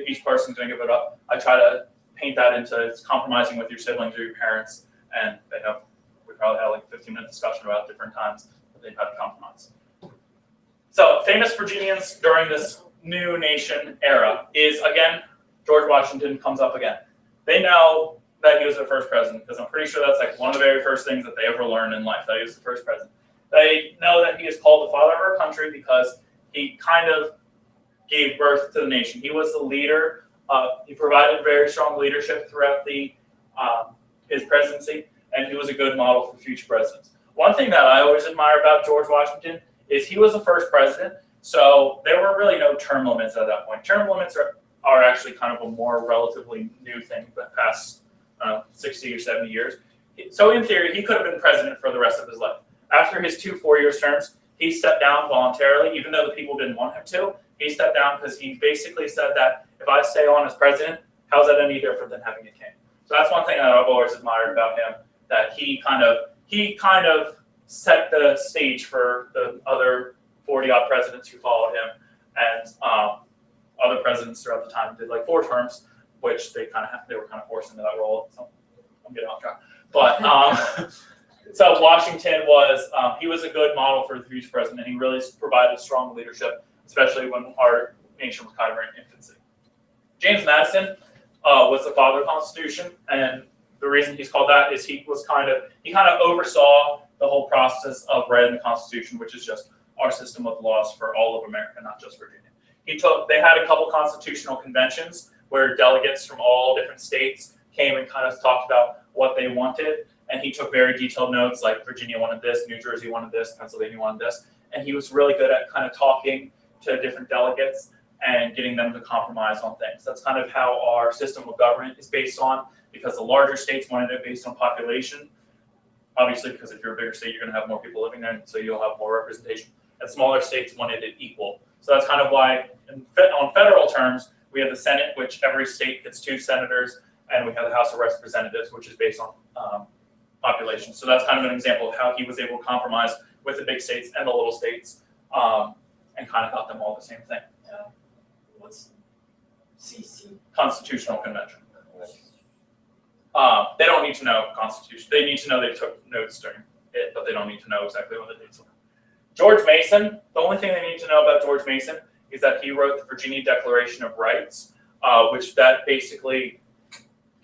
Each person's going to give it up. I try to paint that into it's compromising with your siblings or your parents, and we probably had like a 15-minute discussion about different times that they've had to compromise. So famous Virginians during this new nation era is, again, George Washington comes up again. They know that he was their first president, because I'm pretty sure that's like one of the very first things that they ever learned in life, that he was the first president. They know that he is called the father of our country because he kind of gave birth to the nation. He was the leader. He provided very strong leadership throughout his presidency, and he was a good model for future presidents. One thing that I always admire about George Washington is he was the first president, so there were really no term limits at that point. Term limits are actually kind of a more relatively new thing the past 60 or 70 years. So in theory, he could have been president for the rest of his life. After his 2 4-year terms, he stepped down voluntarily, even though the people didn't want him to. He stepped down because he basically said that if I stay on as president, how's that any different than having a king? So that's one thing that I've always admired about him, that he kind of set the stage for the other 40-odd presidents who followed him, and other presidents throughout the time did like 4 terms, which they were kind of forced into that role. So I'm getting off track, but so Washington he was a good model for the future president. He really provided strong leadership, especially when our nation was kind of in infancy. James Madison was the father of the Constitution, and the reason he's called that is he kind of oversaw the whole process of writing the Constitution, which is just our system of laws for all of America, not just Virginia. They had a couple constitutional conventions where delegates from all different states came and kind of talked about what they wanted, and he took very detailed notes, like Virginia wanted this, New Jersey wanted this, Pennsylvania wanted this, and he was really good at kind of talking to different delegates and getting them to compromise on things. That's kind of how our system of government is based on, because the larger states wanted it based on population, obviously, because if you're a bigger state, you're going to have more people living there, so you'll have more representation. And smaller states wanted it equal. So that's kind of why, on federal terms, we have the Senate, which every state gets 2 senators, and we have the House of Representatives, which is based on population. So that's kind of an example of how he was able to compromise with the big states and the little states, and kind of got them all the same thing.
What's CC?
Constitutional Convention. They don't need to know Constitution. They need to know they took notes during it, but they don't need to know exactly what the dates are. George Mason, the only thing they need to know about George Mason is that he wrote the Virginia Declaration of Rights, which that basically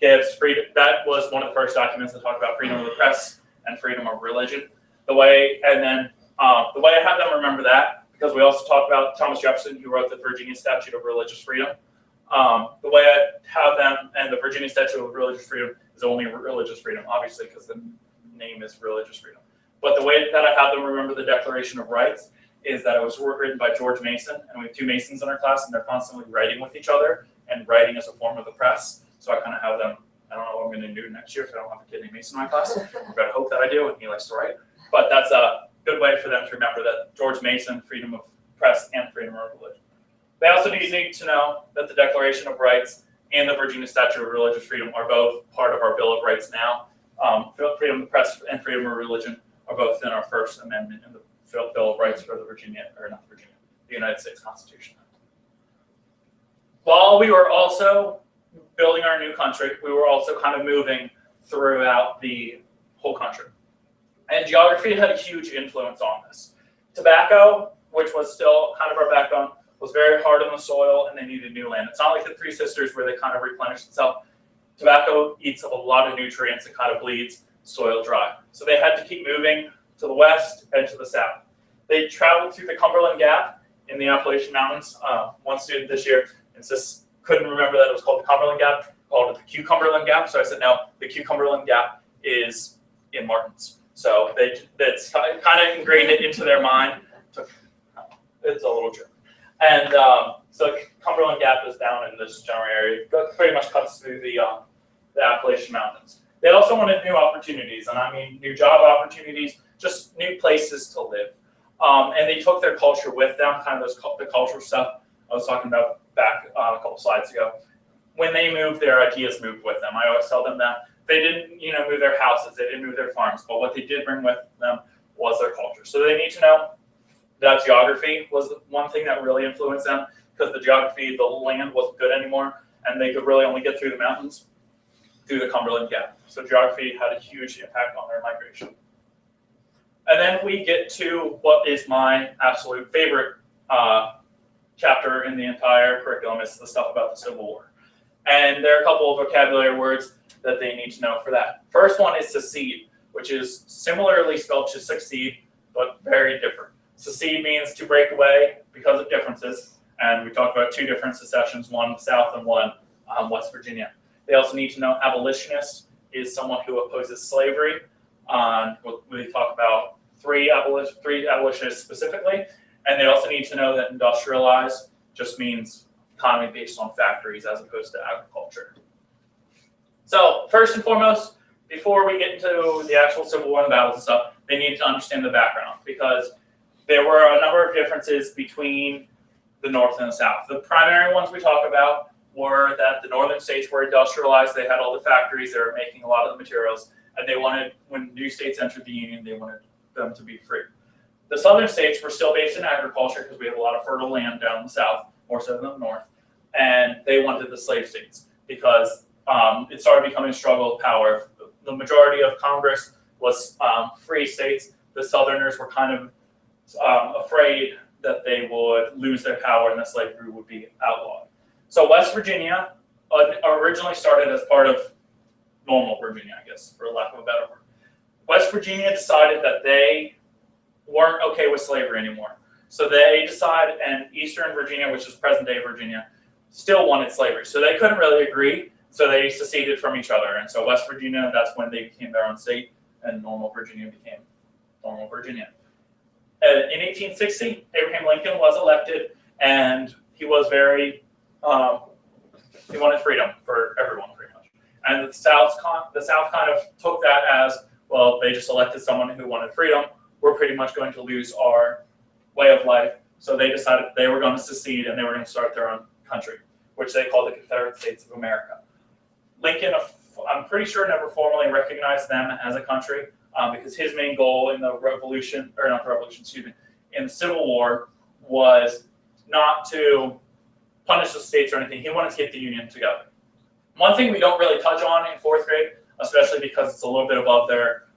gives freedom. That was one of the first documents that talked about freedom of the press and freedom of religion. The way I have them remember that, because we also talk about Thomas Jefferson, who wrote the Virginia Statute of Religious Freedom. The way I have them, and the Virginia Statute of Religious Freedom is only religious freedom, obviously, because the name is religious freedom. But the way that I have them remember the Declaration of Rights is that it was written by George Mason, and we have 2 Masons in our class, and they're constantly writing with each other, and writing is a form of the press. So I kind of have them, I don't know what I'm going to do next year if I don't have a kid named Mason in my class. I'm going to hope that I do, and he likes to write. But that's a good way for them to remember that George Mason, freedom of press and freedom of religion. They also need to know that the Declaration of Rights and the Virginia Statute of Religious Freedom are both part of our Bill of Rights now. Freedom of the press and freedom of religion are both in our First Amendment in the Bill of Rights for the the United States Constitution. While we were also building our new country, we were also kind of moving throughout the whole country. And geography had a huge influence on this. Tobacco, which was still kind of our backbone, was very hard on the soil, and they needed new land. It's not like the Three Sisters where they kind of replenish itself. Tobacco eats up a lot of nutrients and kind of bleeds soil dry. So they had to keep moving to the west and to the south. They traveled through the Cumberland Gap in the Appalachian Mountains. One student this year couldn't remember that it was called the Cumberland Gap, called it the Cucumberland Gap. So I said, no, the Cucumberland Gap is in Martins. So that's kind of ingrained it into their mind. It's a little joke. And so Cumberland Gap is down in this general area. It pretty much cuts through the Appalachian Mountains. They also wanted new opportunities, and I mean new job opportunities, just new places to live. And they took their culture with them, kind of the cultural stuff I was talking about back a couple slides ago. When they moved, their ideas moved with them. I always tell them that they didn't, move their houses, they didn't move their farms, but what they did bring with them was their culture. So they need to know that geography was one thing that really influenced them, because the geography, the land wasn't good anymore, and they could really only get through the mountains through the Cumberland Gap. So geography had a huge impact on their migration. And then we get to what is my absolute favorite chapter in the entire curriculum. It's the stuff about the Civil War. And there are a couple of vocabulary words that they need to know for that. First one is secede, which is similarly spelled to succeed, but very different. Secede means to break away because of differences. And we talked about two different secessions, one South and one West Virginia. They also need to know abolitionist is someone who opposes slavery. We talk about three abolitionists specifically. And they also need to know that industrialized just means economy based on factories as opposed to agriculture. So first and foremost, before we get into the actual Civil War and battles and stuff, they need to understand the background, because there were a number of differences between the North and the South. The primary ones we talk about were that the northern states were industrialized, they had all the factories, they were making a lot of the materials, and they wanted, when new states entered the Union, they wanted them to be free. The southern states were still based in agriculture because we have a lot of fertile land down in the South, more so than the North, and they wanted the slave states because it started becoming a struggle of power. The majority of Congress was free states. The Southerners were kind of afraid that they would lose their power and that slavery would be outlawed. So West Virginia originally started as part of normal Virginia, I guess, for lack of a better word. West Virginia decided that they weren't okay with slavery anymore. So they decided, and Eastern Virginia, which is present-day Virginia, still wanted slavery. So they couldn't really agree, so they seceded from each other. And so West Virginia, that's when they became their own state, and normal Virginia became normal Virginia. In 1860, Abraham Lincoln was elected, and he was very, he wanted freedom for everyone, pretty much. And the South kind of took that as, well, they just elected someone who wanted freedom. We're pretty much going to lose our way of life. So they decided they were going to secede and they were going to start their own country, which they called the Confederate States of America. Lincoln, I'm pretty sure, never formally recognized them as a country because his main goal in the revolution, or not the revolution, excuse me, in the Civil War was not to punish the states or anything. He wanted to get the Union together. One thing we don't really touch on in fourth grade, especially because it's a little bit above their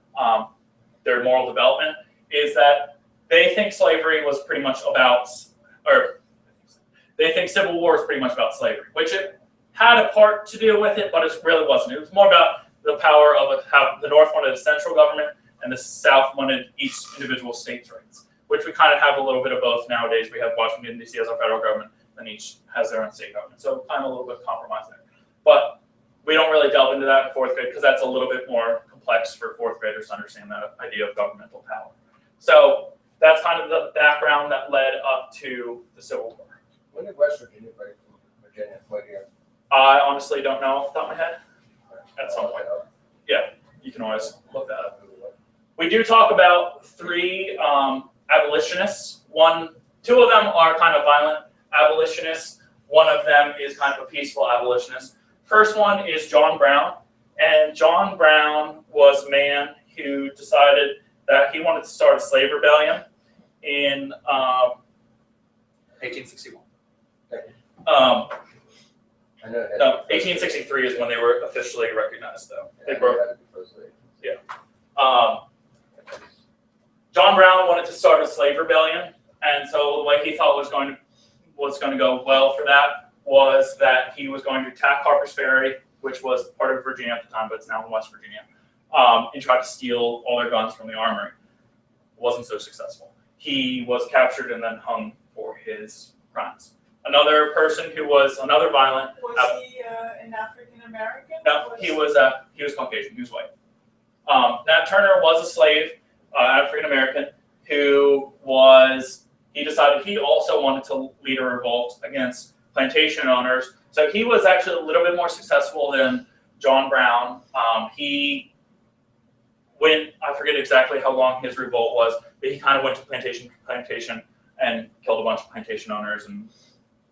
moral development, is that they think slavery was pretty much about, or they think Civil War is pretty much about slavery, which it had a part to do with it, but it really wasn't. It was more about the power of how the North wanted a central government and the South wanted each individual state's rights, which we kind of have a little bit of both nowadays. We have Washington, D.C. as our federal government, and each has their own state government. So kind of a little bit of compromise there. But we don't really delve into that in fourth grade because that's a little bit more complex for fourth graders to understand that idea of governmental power. So that's kind of the background that led up to the Civil War.
When did West Virginia break from Virginia? What year?
I honestly don't know off the top of my head. At some point. Yeah, you can always look that up. We do talk about three abolitionists. Two of them are kind of violent abolitionists. One of them is kind of a peaceful abolitionist. First one is John Brown. And John Brown was a man who decided that he wanted to start a slave rebellion in 1861.
I know it had
No,
to be first
1863 is when they were officially recognized, though.
grade.
They
Yeah,
broke.
it had to be first grade.
John Brown wanted to start a slave rebellion, and so the way he thought was going to go well for that was that he was going to attack Harper's Ferry, which was part of Virginia at the time, but it's now in West Virginia, and try to steal all their guns from the armory. Wasn't so successful. He was captured and then hung for his crimes. Another person who was another violent.
Was he an African American?
No, he was Caucasian. He was white. Nat Turner was a slave, African American, he decided he also wanted to lead a revolt against plantation owners. So he was actually a little bit more successful than John Brown. He went, I forget exactly how long his revolt was, but he kind of went to plantation and killed a bunch of plantation owners and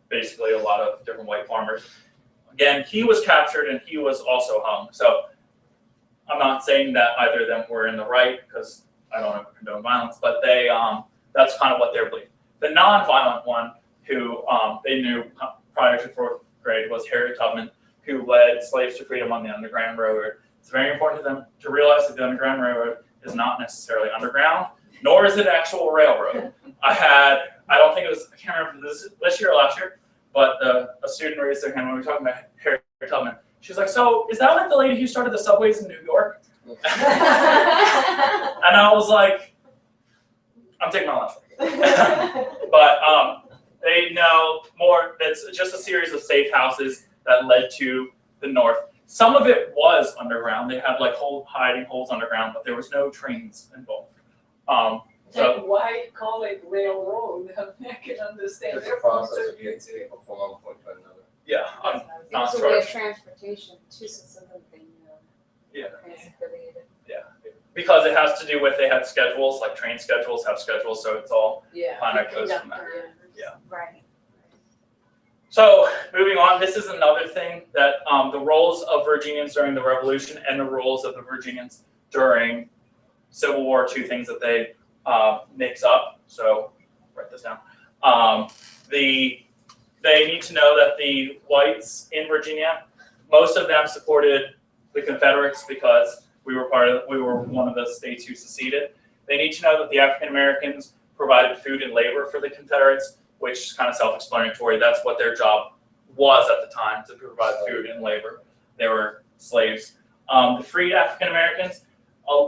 basically a lot of different white farmers. Again, he was captured and he was also hung. So I'm not saying that either of them were in the right because I don't ever condone violence, but they that's kind of what they're believing. The non-violent one who they knew prior to fourth grade was Harriet Tubman, who led slaves to freedom on the Underground Railroad. It's very important to them to realize that the Underground Railroad is not necessarily underground, nor is it an actual railroad. I don't think it was, I can't remember this year or last year, but a student raised their hand when we were talking about Harriet Tubman. She was like, so is that like the lady who started the subways in New York? And I was like, I'm taking my lunch break. But they know more. It's just a series of safe houses that led to the north. Some of it was underground. They had like hiding holes underground, but there was no trains involved.
Then why call it railroad? I can understand
It's a
their
process
point
of
of view
getting
too.
people from one point to another.
Yeah, I'm not
It's a way of
sure.
transportation to something,
Yeah.
transported.
Because it has to do with, they had schedules, like train schedules have schedules, so it's all
Yeah.
kind of goes from there. Yeah.
Right.
So moving on, this is another thing that the roles of Virginians during the Revolution and the roles of the Virginians during Civil War, two things that they mix up. So write this down. They need to know that the whites in Virginia, most of them supported the Confederates because we were one of the states who seceded. They need to know that the African Americans provided food and labor for the Confederates, which is kind of self-explanatory. That's what their job was at the time, to provide food and labor. They were slaves. The freed African Americans,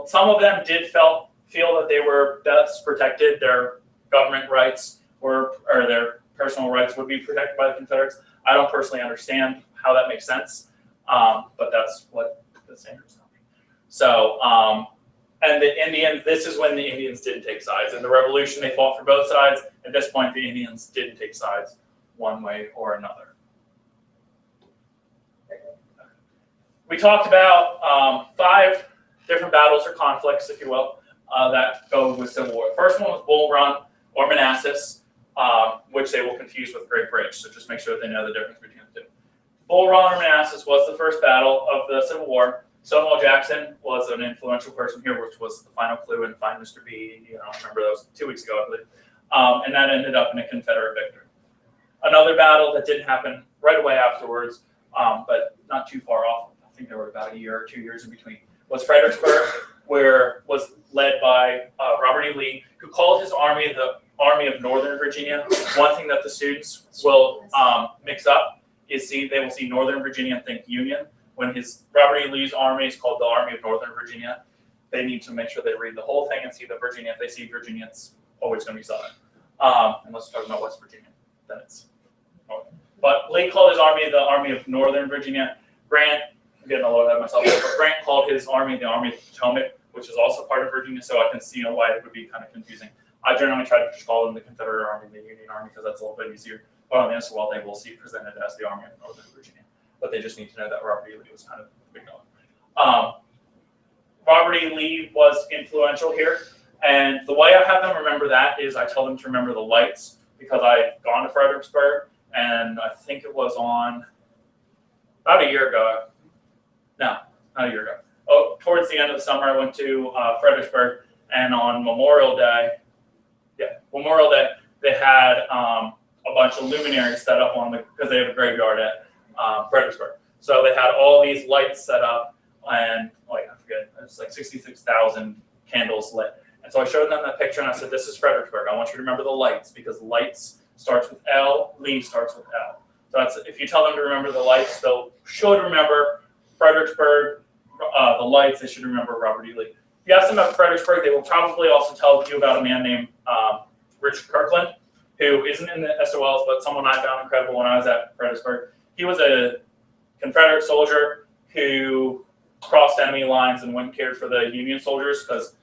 some of them did feel that they were best protected. Their government rights or their personal rights would be protected by the Confederates. I don't personally understand how that makes sense, but that's what the standards are. So, and the Indians, this is when the Indians didn't take sides. In the Revolution, they fought for both sides. At this point, the Indians didn't take sides one way or another. We talked about 5 different battles or conflicts, if you will, that go with Civil War. The first one was Bull Run or Manassas, which they will confuse with Great Bridge. So just make sure that they know the difference between the two. Bull Run or Manassas was the first battle of the Civil War. Stonewall Jackson was an influential person here, which was the final clue in Find Mr. B. You know, I remember that was 2 weeks ago, I believe. And that ended up in a Confederate victory. Another battle that didn't happen right away afterwards, but not too far off, I think there were about a year or 2 years in between, was Fredericksburg, where was led by Robert E. Lee, who called his army the Army of Northern Virginia. One thing that the students will mix up is they will see Northern Virginia and think Union. When Robert E. Lee's army is called the Army of Northern Virginia, they need to make sure they read the whole thing and see the Virginia. If they see Virginia, it's always going to be Southern. Unless we're talking about West Virginia, then it's Northern. But Lee called his army the Army of Northern Virginia. Grant, I'm getting a little ahead of myself, but Grant called his army the Army of the Potomac, which is also part of Virginia, so I can see why it would be kind of confusing. I generally try to just call them the Confederate Army, the Union Army, because that's a little bit easier. But on the answer wall, they will see presented as the Army of Northern Virginia. But they just need to know that Robert E. Lee was kind of big dog. Robert E. Lee was influential here, and the way I have them remember that is I tell them to remember the lights, because I've gone to Fredericksburg, and I think it was on about a year ago. No, not a year ago. Oh, towards the end of the summer, I went to Fredericksburg, and on Memorial Day, they had a bunch of luminaries set up because they have a graveyard at Fredericksburg. So they had all these lights set up, and I forget, it's like 66,000 candles lit. And so I showed them that picture and I said, this is Fredericksburg. I want you to remember the lights because lights starts with L, Lee starts with L. So that's, if you tell them to remember the lights, they'll should remember Fredericksburg, the lights, they should remember Robert E. Lee. If you ask them about Fredericksburg, they will probably also tell you about a man named Richard Kirkland, who isn't in the SOLs, but someone I found incredible when I was at Fredericksburg. He was a Confederate soldier who crossed enemy lines and went and cared for the Union soldiers because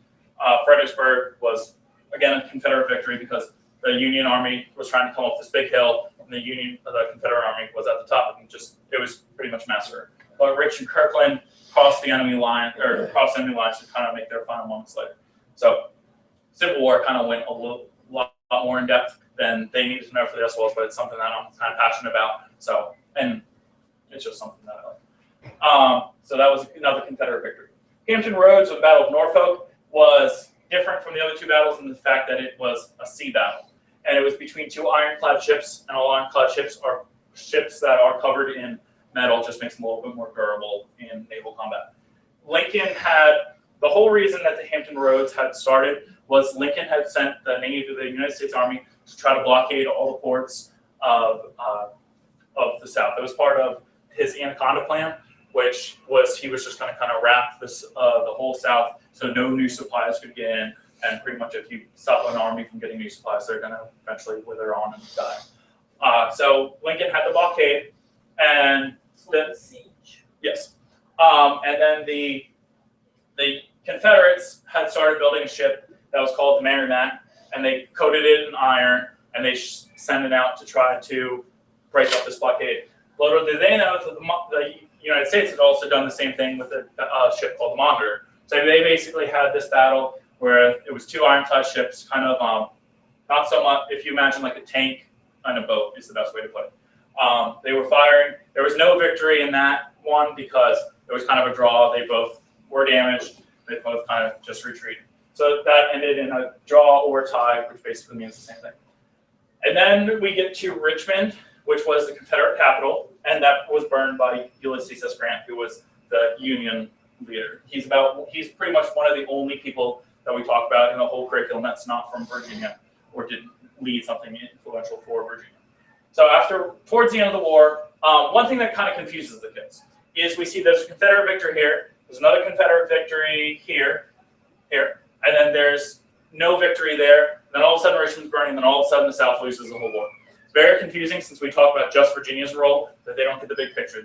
Fredericksburg was, again, a Confederate victory because the Union Army was trying to come up this big hill and the Confederate Army was at the top and it was pretty much massacred. But Richard Kirkland crossed the enemy line, or crossed enemy lines to kind of make their final moments later. So Civil War kind of went a lot more in depth than they needed to know for the SOLs, but it's something that I'm kind of passionate about. So, and it's just something that I like. So that was another Confederate victory. Hampton Roads with the Battle of Norfolk was different from the other two battles in the fact that it was a sea battle. And it was between two ironclad ships, and all ironclad ships are ships that are covered in metal, just makes them a little bit more durable in naval combat. Lincoln had, the whole reason that the Hampton Roads had started was Lincoln had sent the Navy of the United States Army to try to blockade all the ports of the South. It was part of his Anaconda Plan, which was he was just going to kind of wrap this the whole South so no new supplies could get in, and pretty much if you stop an army from getting new supplies, they're going to eventually wither on and die. So Lincoln had the blockade, and
The siege.
yes, and then the Confederates had started building a ship that was called the Merrimack, and they coated it in iron, and they sent it out to try to break up this blockade. Little did they know that the United States had also done the same thing with a ship called the Monitor. So they basically had this battle where it was two ironclad ships, kind of not so much, if you imagine like a tank and a boat is the best way to put it. They were firing. There was no victory in that one because it was kind of a draw. They both were damaged. They both kind of just retreated. So that ended in a draw or tie, which basically means the same thing. And then we get to Richmond, which was the Confederate capital, and that was burned by Ulysses S. Grant, who was the Union leader. He's pretty much one of the only people that we talk about in the whole curriculum that's not from Virginia or did lead something influential for Virginia. So towards the end of the war, one thing that kind of confuses the kids is we see there's a Confederate victory here, there's another Confederate victory here, and then there's no victory there, then all of a sudden Richmond's burning, and then all of a sudden the South loses the whole war. It's very confusing since we talk about just Virginia's role, that they don't get the big picture.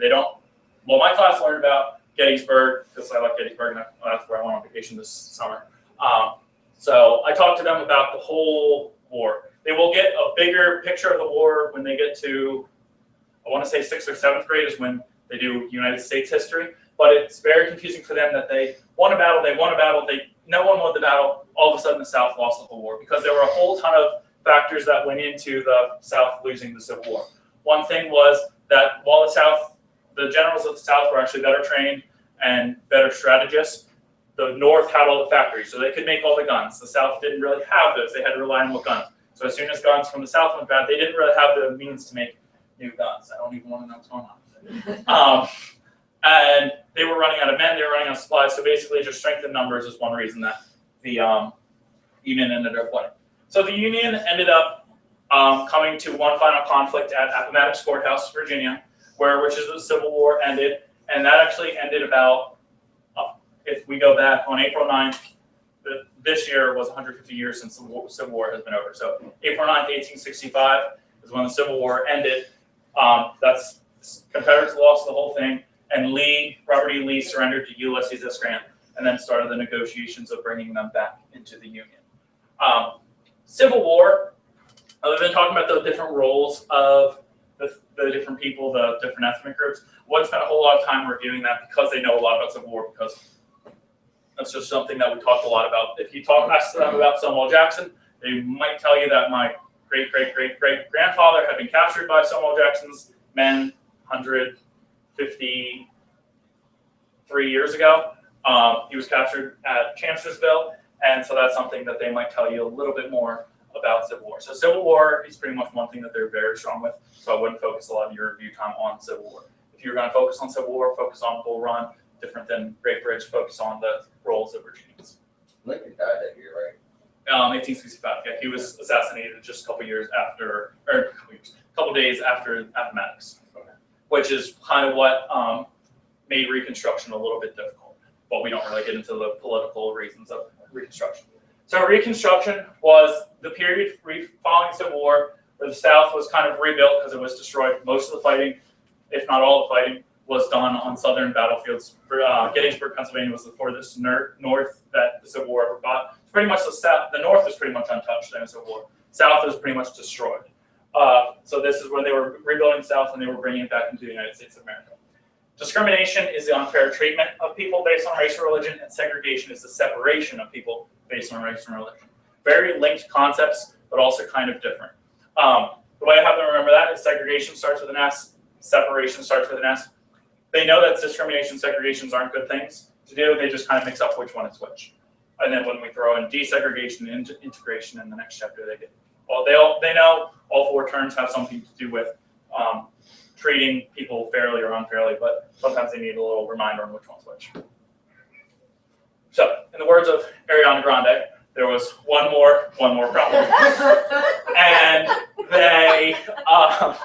My class learned about Gettysburg, because I like Gettysburg, and that's where I went on vacation this summer. So I talked to them about the whole war. They will get a bigger picture of the war when they get to, I want to say 6th or 7th grade is when they do United States history, but it's very confusing for them that they won a battle, no one won the battle, all of a sudden the South lost the whole war, because there were a whole ton of factors that went into the South losing the Civil War. One thing was that while the generals of the South were actually better trained and better strategists, the North had all the factories, so they could make all the guns. The South didn't really have those. They had to rely on what guns. So as soon as guns from the South went bad, they didn't really have the means to make new guns. I don't even want to know what's going on. And they were running out of men. They were running out of supplies. So basically, just strength in numbers is one reason that the Union ended up winning. So the Union ended up coming to one final conflict at Appomattox Courthouse, Virginia, which is the Civil War ended. And that actually ended about, if we go back on April 9th, this year was 150 years since the Civil War has been over. So April 9th, 1865 is when the Civil War ended. That's Confederates lost the whole thing, and Robert E. Lee surrendered to Ulysses S. Grant, and then started the negotiations of bringing them back into the Union. Civil War, other than talking about the different roles of the different people, the different ethnic groups, I wouldn't spend a whole lot of time reviewing that because they know a lot about Civil War, because that's just something that we talked a lot about. If you ask them about Stonewall Jackson, they might tell you that my great-great-great-great-grandfather had been captured by Stonewall Jackson's men 153 years ago. He was captured at Chancellorsville, and so that's something that they might tell you a little bit more about Civil War. So Civil War is pretty much one thing that they're very strong with, so I wouldn't focus a lot of your review time on Civil War. If you're going to focus on Civil War, focus on Bull Run, different than Great Bridge, focus on the roles of Virginians.
Lincoln died that year, right?
1865. Yeah, he was assassinated just a couple years after, or a couple days after Appomattox, which is kind of what made Reconstruction a little bit difficult. But we don't really get into the political reasons of Reconstruction. So Reconstruction was the period following Civil War where the South was kind of rebuilt because it was destroyed. Most of the fighting, if not all the fighting, was done on southern battlefields. Gettysburg, Pennsylvania was the furthest north that the Civil War ever fought. It's pretty much the South. The North was pretty much untouched during the Civil War. South was pretty much destroyed. So this is when they were rebuilding the South and they were bringing it back into the United States of America. Discrimination is the unfair treatment of people based on race or religion, and segregation is the separation of people based on race and religion. Very linked concepts, but also kind of different. The way I have them remember that is segregation starts with an S, separation starts with an S. They know that discrimination and segregations aren't good things to do. They just kind of mix up which one is which. And then when we throw in desegregation and integration in the next chapter, they get, well, they know all four terms have something to do with treating people fairly or unfairly, but sometimes they need a little reminder on which one's which. So, in the words of Ariana Grande, there was one more problem. And they, I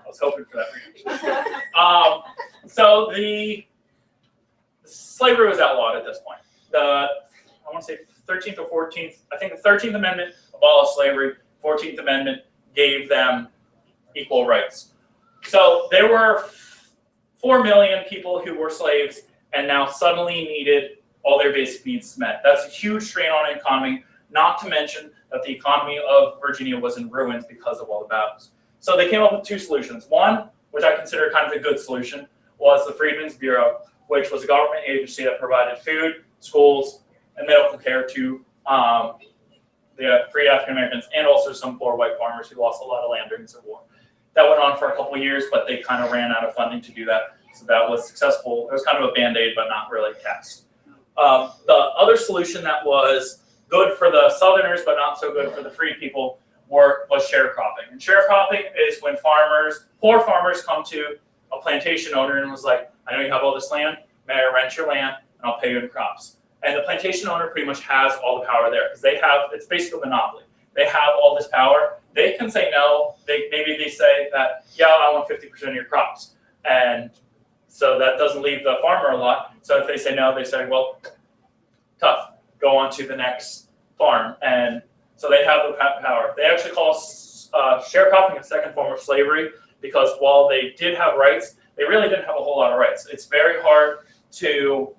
was hoping for that reaction. So the slavery was outlawed at this point. I want to say 13th or 14th, I think the 13th Amendment abolished slavery, 14th Amendment gave them equal rights. So there were 4 million people who were slaves and now suddenly needed all their basic needs met. That's a huge strain on the economy, not to mention that the economy of Virginia was in ruins because of all the battles. So they came up with two solutions. One, which I consider kind of a good solution, was the Freedmen's Bureau, which was a government agency that provided food, schools, and medical care to the free African Americans and also some poor white farmers who lost a lot of land during the Civil War. That went on for a couple of years, but they kind of ran out of funding to do that. So that was successful. It was kind of a Band-Aid, but not really a cast. The other solution that was good for the Southerners, but not so good for the free people, was sharecropping. And sharecropping is when poor farmers come to a plantation owner and was like, I know you have all this land, may I rent your land, and I'll pay you in crops. And the plantation owner pretty much has all the power there, because it's basically a monopoly. They have all this power. They can say no. Maybe they say that, yeah, I want 50% of your crops. And so that doesn't leave the farmer a lot. So if they say no, they say, well, tough, go on to the next farm. And so they have the power. They actually call sharecropping a second form of slavery, because while they did have rights, they really didn't have a whole lot of rights. It's very hard to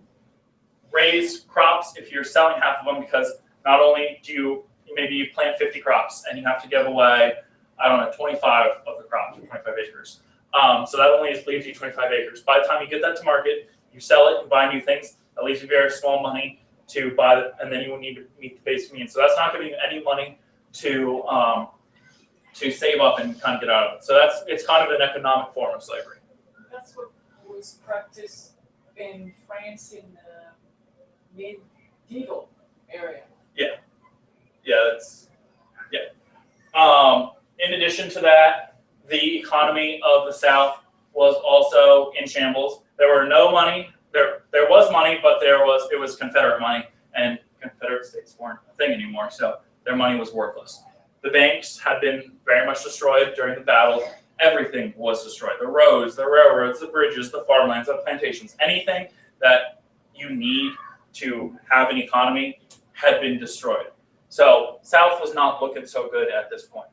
raise crops if you're selling half of them, because not only do maybe you plant 50 crops and you have to give away, I don't know, 25 of the crops, 25 acres. So that only leaves you 25 acres. By the time you get that to market, you sell it, you buy new things, that leaves you very small money to buy it, and then you will need to meet the basic needs. So that's not giving you any money to save up and kind of get out of it. So it's kind of an economic form of slavery.
That's what was practiced in France in the medieval area.
In addition to that, the economy of the South was also in shambles. There were no money. There was money, but it was Confederate money, and Confederate states weren't a thing anymore, so their money was worthless. The banks had been very much destroyed during the battle. Everything was destroyed. The roads, the railroads, the bridges, the farmlands, the plantations, anything that you need to have an economy had been destroyed. So South was not looking so good at this point.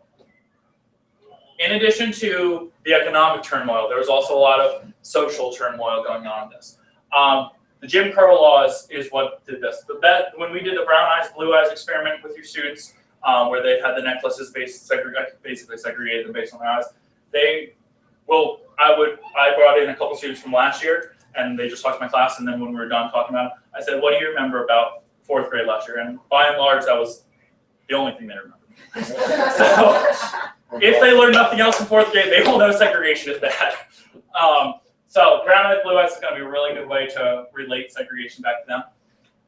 In addition to the economic turmoil, there was also a lot of social turmoil going on in this. The Jim Crow laws is what did this. When we did the brown eyes, blue eyes experiment with your students, where they had the necklaces basically segregated them based on their eyes, I brought in a couple students from last year, and they just talked to my class, and then when we were done talking about it, I said, what do you remember about 4th grade last year? And by and large, that was the only thing they remembered. So if they learn nothing else in 4th grade, they will know segregation is bad. So brown eyes, blue eyes is going to be a really good way to relate segregation back to them.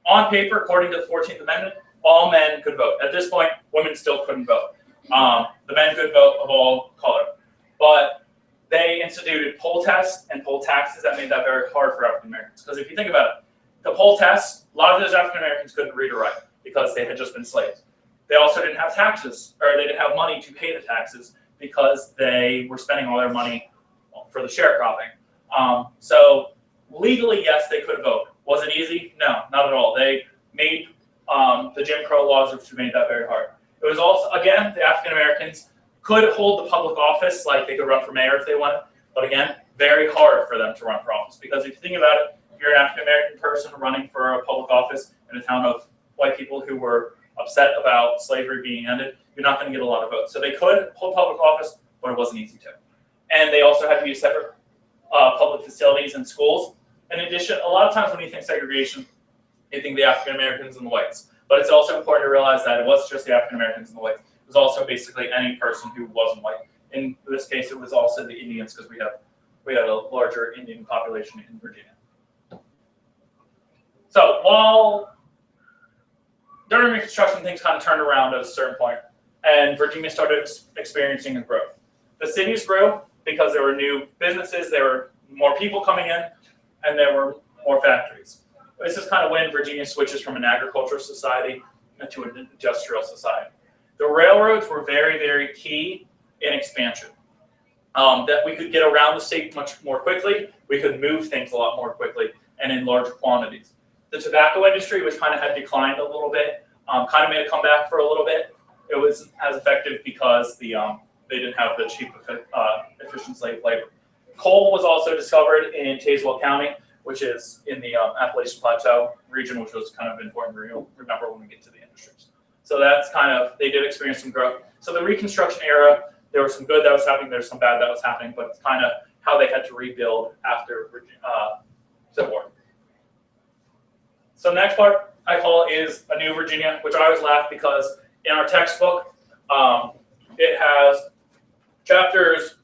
On paper, according to the 14th Amendment, all men could vote. At this point, women still couldn't vote. The men could vote of all color. But they instituted poll tests and poll taxes that made that very hard for African Americans. Because if you think about it, the poll tests, a lot of those African Americans couldn't read or write because they had just been slaves. They also didn't have taxes, or they didn't have money to pay the taxes because they were spending all their money for the sharecropping. So legally, yes, they could vote. Was it easy? No, not at all. They made the Jim Crow laws, which made that very hard. It was also, again, the African Americans could hold the public office, like they could run for mayor if they wanted, but again, very hard for them to run for office. Because if you think about it, if you're an African American person running for a public office in a town of white people who were upset about slavery being ended, you're not going to get a lot of votes. So they could hold public office, but it wasn't easy to. And they also had to use separate public facilities and schools. In addition, a lot of times when you think segregation, you think the African Americans and the whites. But it's also important to realize that it wasn't just the African Americans and the whites. It was also basically any person who wasn't white. In this case, it was also the Indians, because we had a larger Indian population in Virginia. So while during Reconstruction, things kind of turned around at a certain point, and Virginia started experiencing a growth. The cities grew because there were new businesses, there were more people coming in, and there were more factories. This is kind of when Virginia switches from an agricultural society to an industrial society. The railroads were very, very key in expansion. That we could get around the state much more quickly, we could move things a lot more quickly and in large quantities. The tobacco industry, which kind of had declined a little bit, kind of made a comeback for a little bit. It wasn't as effective because they didn't have the cheap, efficient slave labor. Coal was also discovered in Tazewell County, which is in the Appalachian Plateau region, which was kind of important to remember when we get to the industries. So that's kind of, they did experience some growth. So the Reconstruction era, there was some good that was happening, there's some bad that was happening, but it's kind of how they had to rebuild after Civil War. So the next part I call is a new Virginia, which I always laugh because in our textbook, it has chapters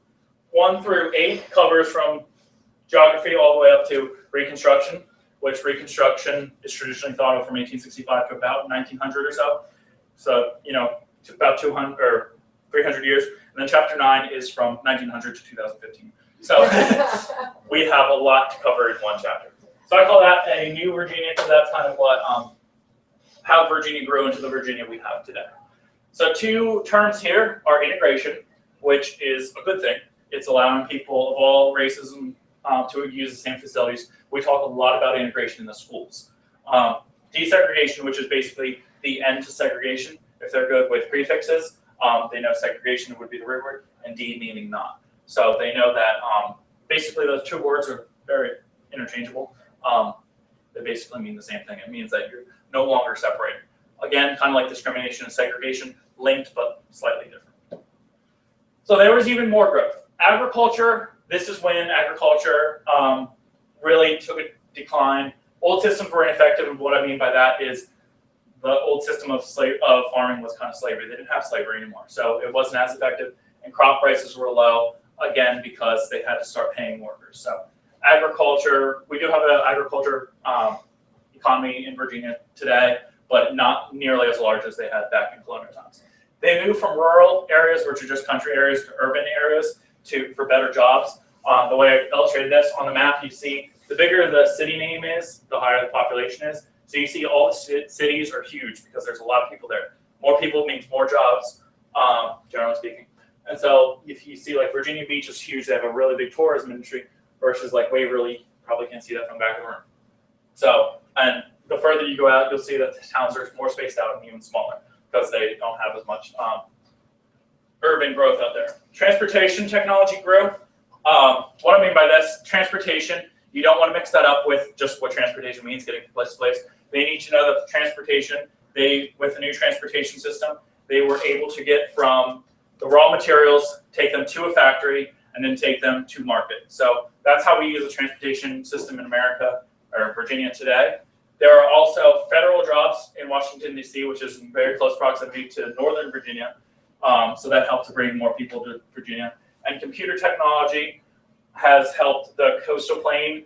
1 through 8 covers from geography all the way up to Reconstruction, which Reconstruction is traditionally thought of from 1865 to about 1900 or so. So, you know, to about 200 or 300 years. And then chapter 9 is from 1900 to 2015. So we have a lot to cover in one chapter. So I call that a new Virginia because that's kind of what, how Virginia grew into the Virginia we have today. So two terms here are integration, which is a good thing. It's allowing people of all races to use the same facilities. We talk a lot about integration in the schools. Desegregation, which is basically the end to segregation. If they're good with prefixes, they know segregation would be the root word, and de meaning not. So they know that basically those two words are very interchangeable. They basically mean the same thing. It means that you're no longer separated. Again, kind of like discrimination and segregation, linked but slightly different. So there was even more growth. Agriculture, this is when agriculture really took a decline. Old systems were ineffective, and what I mean by that is the old system of farming was kind of slavery. They didn't have slavery anymore, so it wasn't as effective, and crop prices were low, again, because they had to start paying workers. So agriculture, we do have an agriculture economy in Virginia today, but not nearly as large as they had back in colonial times. They moved from rural areas, which are just country areas, to urban areas for better jobs. The way I illustrated this, on the map you see the bigger the city name is, the higher the population is. So you see all the cities are huge because there's a lot of people there. More people means more jobs, generally speaking. And so if you see like Virginia Beach is huge, they have a really big tourism industry, versus like Waverly, probably can't see that from the back of the room. So, and the further you go out, you'll see that the towns are more spaced out and even smaller because they don't have as much urban growth out there. Transportation technology grew. What I mean by this, transportation, you don't want to mix that up with just what transportation means, getting from place to place. They need to know that the transportation, with the new transportation system, they were able to get from the raw materials, take them to a factory, and then take them to market. So that's how we use the transportation system in America, or Virginia today. There are also federal jobs in Washington, D.C., which is in very close proximity to Northern Virginia. So that helped to bring more people to Virginia. And computer technology has helped the coastal plain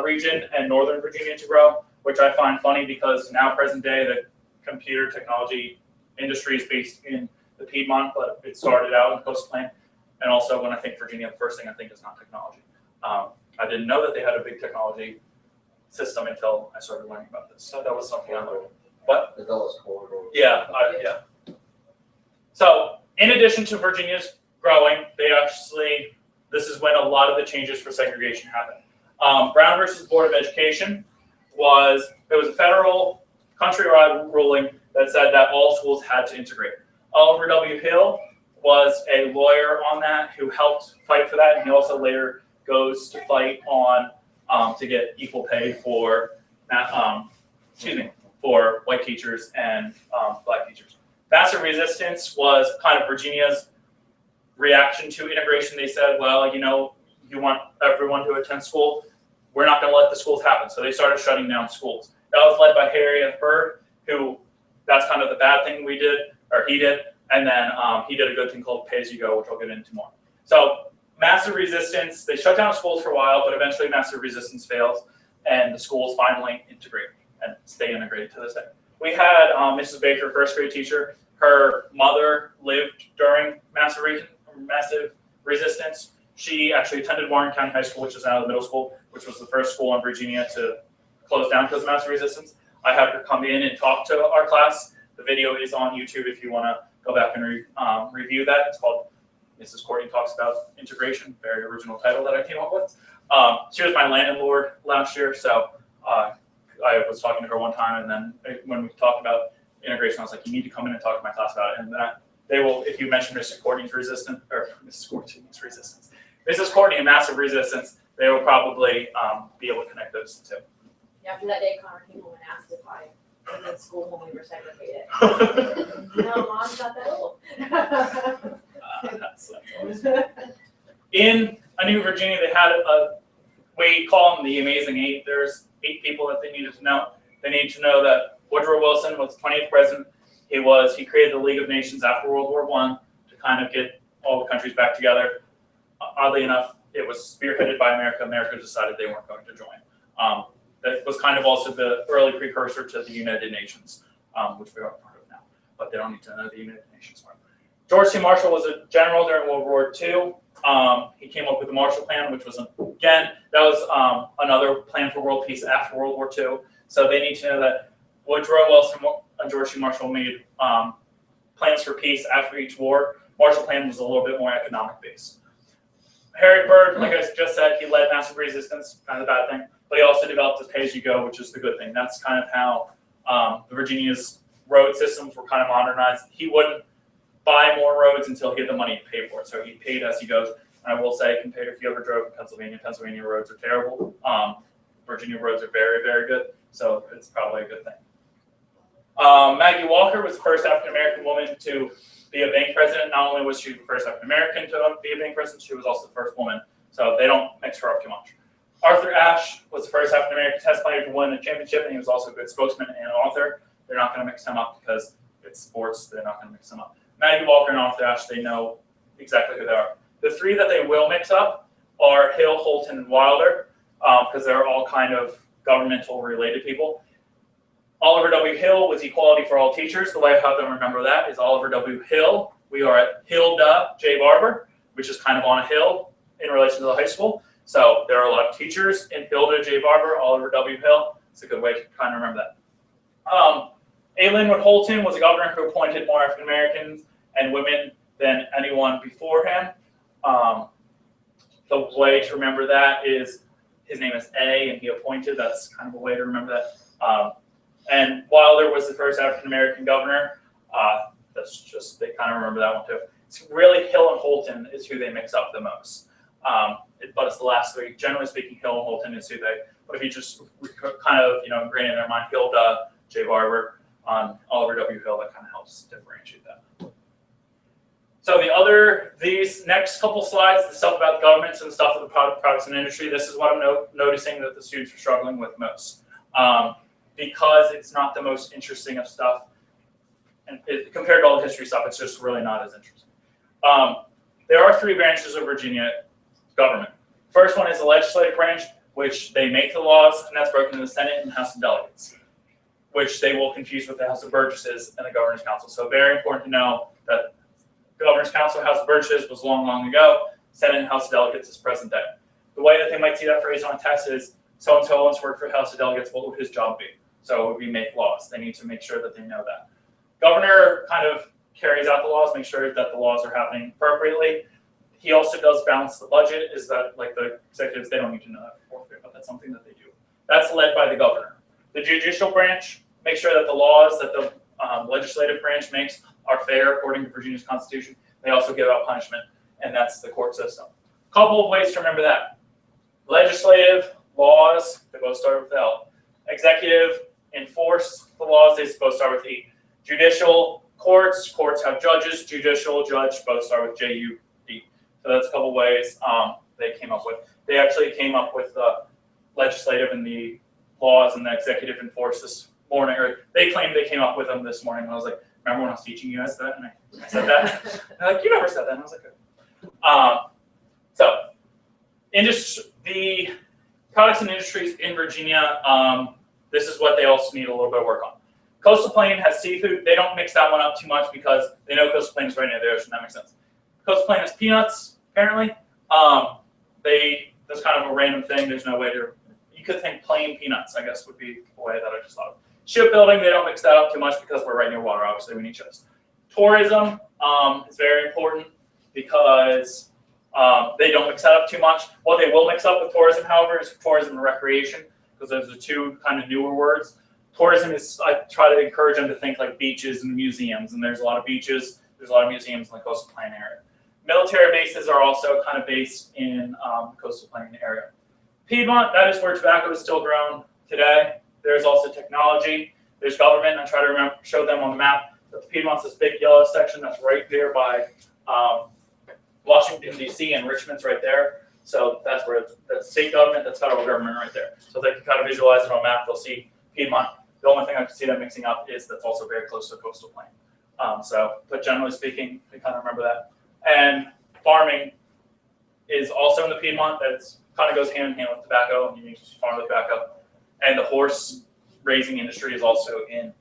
region and Northern Virginia to grow, which I find funny because now present day, the computer technology industry is based in the Piedmont, but it started out in the coastal plain. And also when I think Virginia, the first thing I think is not technology. I didn't know that they had a big technology system until I started learning about this. So that was something I learned. What?
The Dulles corridor.
Yeah, yeah. So in addition to Virginia's growing, this is when a lot of the changes for segregation happened. Brown versus Board of Education was a federal countrywide ruling that said that all schools had to integrate. Oliver W. Hill was a lawyer on that who helped fight for that, and he also later goes to fight on to get equal pay for for white teachers and black teachers. Massive resistance was kind of Virginia's reaction to integration. They said, well, you want everyone to attend school, we're not going to let the schools happen. So they started shutting down schools. That was led by Harry F. Byrd, who that's kind of the bad thing he did. And then he did a good thing called pay as you go, which I'll get into more. So massive resistance. They shut down schools for a while, but eventually massive resistance fails, and the schools finally integrate and stay integrated to this day. We had Mrs. Baker, first grade teacher. Her mother lived during massive resistance. She actually attended Warren County High School, which is now the middle school, which was the first school in Virginia to close down because of massive resistance. I had her come in and talk to our class. The video is on YouTube if you want to go back and review that. It's called Mrs. Courtney Talks About Integration, very original title that I came up with. She was my landlord last year, so I was talking to her one time, and then when we talked about integration, I was like, you need to come in and talk to my class about it. And that they will, if you mention Mrs. Courtney's resistance, or Mrs. Courtney and massive resistance, they will probably be able to connect those two.
After that day, Connor came home and asked if I was at school when we were segregated. No, Mom's not that old.
That's always good. In New Virginia, they had we call them the Amazing Eight. There's 8 people that they needed to know. They needed to know that Woodrow Wilson was the 20th president. He created the League of Nations after World War I to kind of get all the countries back together. Oddly enough, it was spearheaded by America. America decided they weren't going to join. That was kind of also the early precursor to the United Nations, which we are part of now, but they don't need to know the United Nations part. George C. Marshall was a general during World War II. He came up with the Marshall Plan, which was, again, that was another plan for world peace after World War II. So they need to know that Woodrow Wilson and George C. Marshall made plans for peace after each war. Marshall Plan was a little bit more economic based. Harry Byrd, like I just said, he led massive resistance, kind of the bad thing, but he also developed this pay-as-you-go, which is the good thing. That's kind of how the Virginia's road systems were kind of modernized. He wouldn't buy more roads until he had the money to pay for it, so he paid as he goes. And I will say, compared if you ever drove in Pennsylvania roads are terrible. Virginia roads are very, very good, so it's probably a good thing. Maggie Walker was the first African-American woman to be a bank president. Not only was she the first African-American to be a bank president, she was also the first woman, so they don't mix her up too much. Arthur Ashe was the first African-American test player to win a championship, and he was also a good spokesman and author. They're not going to mix them up because it's sports. They're not going to mix them up. Maggie Walker and Arthur Ashe, they know exactly who they are. The 3 that they will mix up are Hill, Holton, and Wilder, because they're all kind of governmental related people. Oliver W. Hill was equality for all teachers. The way I have them remember that is Oliver W. Hill. We are at Hilda J. Barber, which is kind of on a hill in relation to the high school. So there are a lot of teachers in Hilda J. Barber, Oliver W. Hill. It's a good way to kind of remember that. A. Linwood Holton was a governor who appointed more African Americans and women than anyone before him. The way to remember that is his name is A, and he appointed. That's kind of a way to remember that. And Wilder was the first African American governor. That's just, they kind of remember that one too. It's really Hill and Holton is who they mix up the most. But it's the last 3. Generally speaking, Hill and Holton is who they. But if you just kind of ingrain in their mind, Hilda J. Barber on Oliver W. Hill, that kind of helps differentiate that. So these next couple slides, the stuff about the governments and the stuff of the products and industry, this is what I'm noticing that the students are struggling with most. Because it's not the most interesting of stuff, and compared to all the history stuff, it's just really not as interesting. There are 3 branches of Virginia government. First one is the legislative branch, which they make the laws, and that's broken into the Senate and House of Delegates, which they will confuse with the House of Burgesses and the Governor's Council. So very important to know that the Governor's Council, House of Burgesses was long, long ago. Senate and House of Delegates is present day. The way that they might see that phrase on a test is, so-and-so once worked for the House of Delegates, what would his job be? So it would be make laws. They need to make sure that they know that. Governor kind of carries out the laws, make sure that the laws are happening appropriately. He also does balance the budget. Is that like the executives, they don't need to know that beforehand, but that's something that they do. That's led by the governor. The judicial branch makes sure that the laws that the legislative branch makes are fair according to Virginia's Constitution. They also give out punishment, and that's the court system. A couple of ways to remember that. Legislative laws, they both start with L. Executive enforce the laws, they both start with E. Judicial courts have judges, judicial judge, both start with J-U-D. So that's a couple ways they came up with. They actually came up with the legislative and the laws, and the executive enforce this morning, or they claimed they came up with them this morning. And I was like, remember when I was teaching you guys that? And I said that? And they're like, you never said that. And I was like, okay. So, the products and industries in Virginia, this is what they also need a little bit of work on. Coastal Plain has seafood. They don't mix that one up too much because they know Coastal Plain is right near the ocean. That makes sense. Coastal Plain has peanuts, apparently. That's kind of a random thing. There's no way to, you could think plain peanuts, I guess, would be the way that I just thought of. Shipbuilding, they don't mix that up too much because we're right near water. Obviously, we need ships. Tourism is very important because they don't mix that up too much. What they will mix up with tourism, however, is tourism and recreation, because those are two kind of newer words. Tourism is, I try to encourage them to think like beaches and museums, and there's a lot of beaches, there's a lot of museums in the Coastal Plain area. Military bases are also kind of based in the Coastal Plain area. Piedmont, that is where tobacco is still grown today. There's also technology, there's government. I try to show them on the map that the Piedmont's this big yellow section that's right there by Washington, D.C., and Richmond's right there. So that's where that's state government, that's federal government right there. So they can kind of visualize it on a map. They'll see Piedmont. The only thing I can see them mixing up is that's also very close to the Coastal Plain. But generally speaking, they kind of remember that. And farming is also in the Piedmont. That's kind of goes hand in hand with tobacco, and you need to farm the tobacco. And the horse raising industry is also in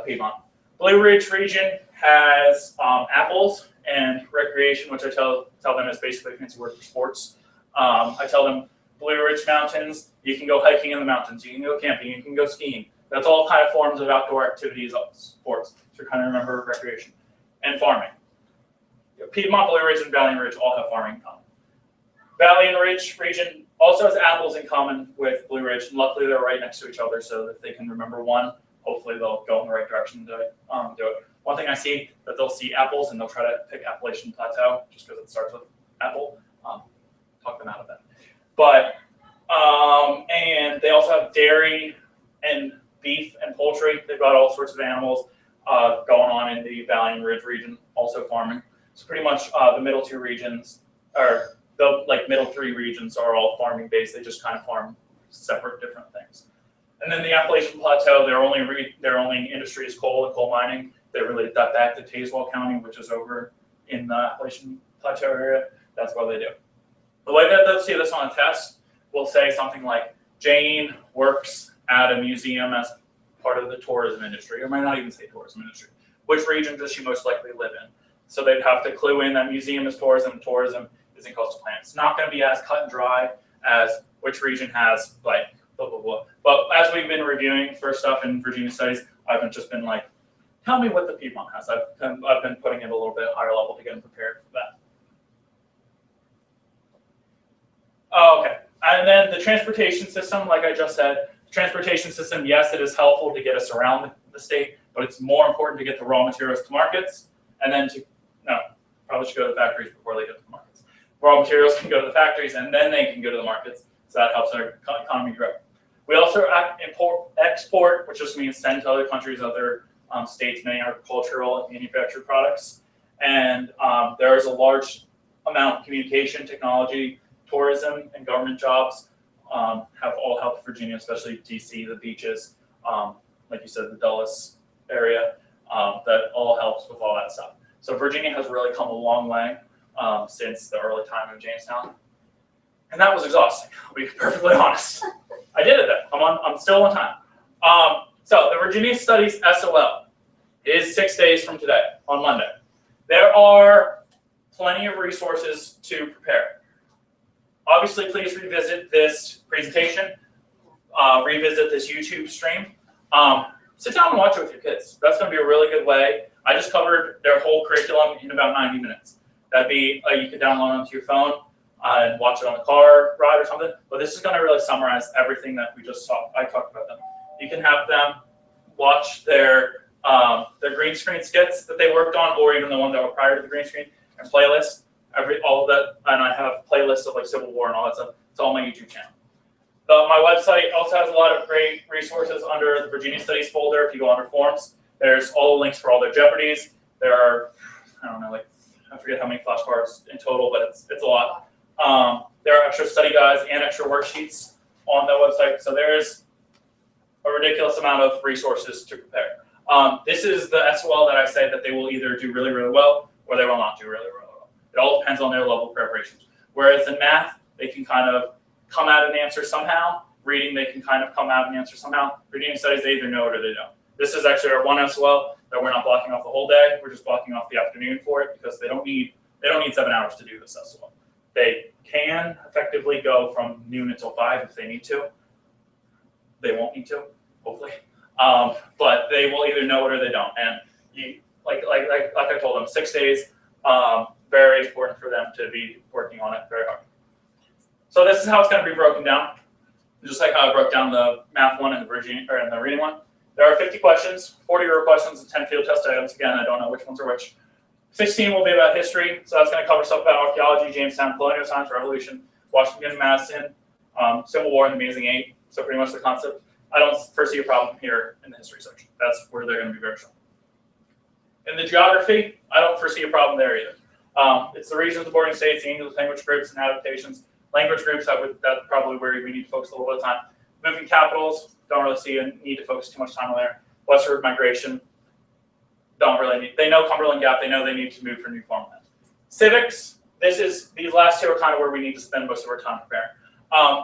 Piedmont. Blue Ridge region has apples and recreation, which I tell them is basically a fancy word for sports. I tell them Blue Ridge Mountains, you can go hiking in the mountains, you can go camping, you can go skiing. That's all kind of forms of outdoor activities, sports. So kind of remember recreation and farming. Piedmont, Blue Ridge, and Valley Ridge all have farming in common. Valley and Ridge region also has apples in common with Blue Ridge. And luckily, they're right next to each other, so that they can remember one. Hopefully, they'll go in the right direction to do it. One thing I see that they'll see apples and they'll try to pick Appalachian Plateau just because it starts with apple. Talk them out of that. But and they also have dairy and beef and poultry. They've got all sorts of animals going on in the Valley and Ridge region, also farming. So pretty much the middle two regions, or the middle three regions, are all farming based. They just kind of farm separate different things. And then the Appalachian Plateau, their only industry is coal and coal mining. They relate that back to Tazewell County, which is over in the Appalachian Plateau area. That's what they do. The way that they'll see this on a test will say something like, Jane works at a museum as part of the tourism industry, or might not even say tourism industry. Which region does she most likely live in? So they'd have to clue in that museum is tourism, tourism is in Coastal Plain. It's not going to be as cut and dry as which region has blah, blah, blah. But as we've been reviewing for stuff in Virginia Studies, I've just been like, tell me what the Piedmont has. I've been putting it a little bit higher level to get them prepared for that. Okay, and then the transportation system, like I just said, transportation system, yes, it is helpful to get us around the state, but it's more important to get the raw materials to markets, and then probably should go to the factories before they get to the markets. Raw materials can go to the factories, and then they can go to the markets, so that helps our economy grow. We also export, which just means send to other countries, other states, many agricultural and manufactured products. And there is a large amount of communication, technology, tourism, and government jobs have all helped Virginia, especially DC, the beaches, like you said, the Dulles area, that all helps with all that stuff. So Virginia has really come a long way since the early time of Jamestown. And that was exhausting, I'll be perfectly honest. I did it though, I'm still on time. So the Virginia Studies SOL is 6 days from today, on Monday. There are plenty of resources to prepare. Obviously, please revisit this presentation, revisit this YouTube stream. Sit down and watch it with your kids. That's going to be a really good way. I just covered their whole curriculum in about 90 minutes. That'd be, you could download onto your phone and watch it on the car ride or something. But this is going to really summarize everything that we just saw. I talked about them. You can have them watch their green screen skits that they worked on, or even the one that were prior to the green screen, and playlists. All of that, and I have playlists of like Civil War and all that stuff. It's all on my YouTube channel. My website also has a lot of great resources under the Virginia Studies folder. If you go under forms, there's all the links for all their Jeopardies. There are, I don't know, like I forget how many flashcards in total, but it's a lot. There are extra study guides and extra worksheets on the website. So there's a ridiculous amount of resources to prepare. This is the SOL that I say that they will either do really, really well or they will not do really, really well. It all depends on their level of preparation. Whereas in math, they can kind of come out and answer somehow. Reading, they can kind of come out and answer somehow. Reading and studies, they either know it or they don't. This is actually our one SOL that we're not blocking off the whole day. We're just blocking off the afternoon for it because they don't need 7 hours to do this SOL. They can effectively go from noon until 5 if they need to. They won't need to, hopefully. But they will either know it or they don't. And like I told them, 6 days, very important for them to be working on it very hard. So this is how it's going to be broken down. Just like how I broke down the math one and the reading one. There are 50 questions, 40 oral questions, and 10 field test items. Again, I don't know which ones are which. 16 will be about history, so that's going to cover stuff about archaeology, Jamestown, colonial times, revolution, Washington and Madison, Civil War, and the Amazing Eight. So pretty much the concept. I don't foresee a problem here in the history section. That's where they're going to be very strong. In the geography, I don't foresee a problem there either. It's the regions, the bordering states, the English language groups, and adaptations. Language groups, that's probably where we need to focus a little bit of time. Moving capitals, don't really see a need to focus too much time on there. Westward migration, don't really need. They know Cumberland Gap, they know they need to move for new farmland. Civics, these last two are kind of where we need to spend most of our time preparing.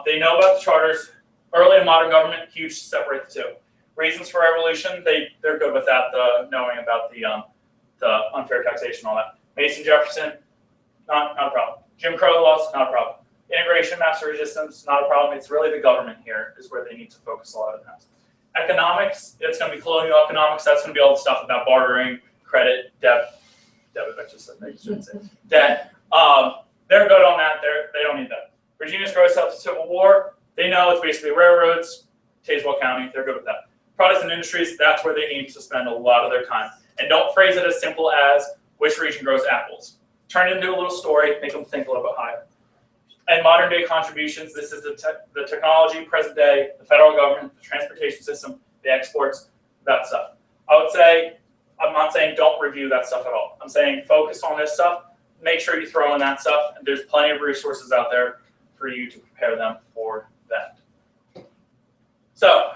They know about the charters. Early and modern government, huge to separate the two. Reasons for revolution, they're good with that, the knowing about the unfair taxation, all that. Mason Jefferson, not a problem. Jim Crow laws, not a problem. Integration, master resistance, not a problem. It's really the government here is where they need to focus a lot of the time. Economics, it's going to be colonial economics. That's going to be all the stuff about bartering, credit, debt. Debt. They're good on that. They don't need that. Virginia's growth up to Civil War. They know it's basically railroads, Tazewell County. They're good with that. Products and industries, that's where they need to spend a lot of their time. And don't phrase it as simple as which region grows apples. Turn it into a little story, make them think a little bit higher. And modern day contributions, this is the technology, present day, the federal government, the transportation system, the exports, that stuff. I would say, I'm not saying don't review that stuff at all. I'm saying focus on this stuff, make sure you throw in that stuff, and there's plenty of resources out there for you to prepare them for that. So,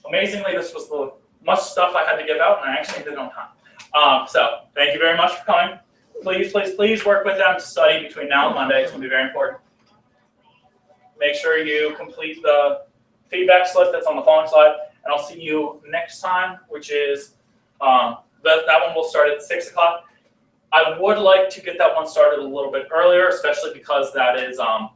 amazingly, this was the much stuff I had to give out, and I actually did it on time. So, thank you very much for coming. Please, please, please work with them to study between now and Monday. It's going to be very important. Make sure you complete the feedback slip that's on the following slide, and I'll see you next time, which is that one will start at 6 o'clock. I would like to get that one started a little bit earlier, especially because that is the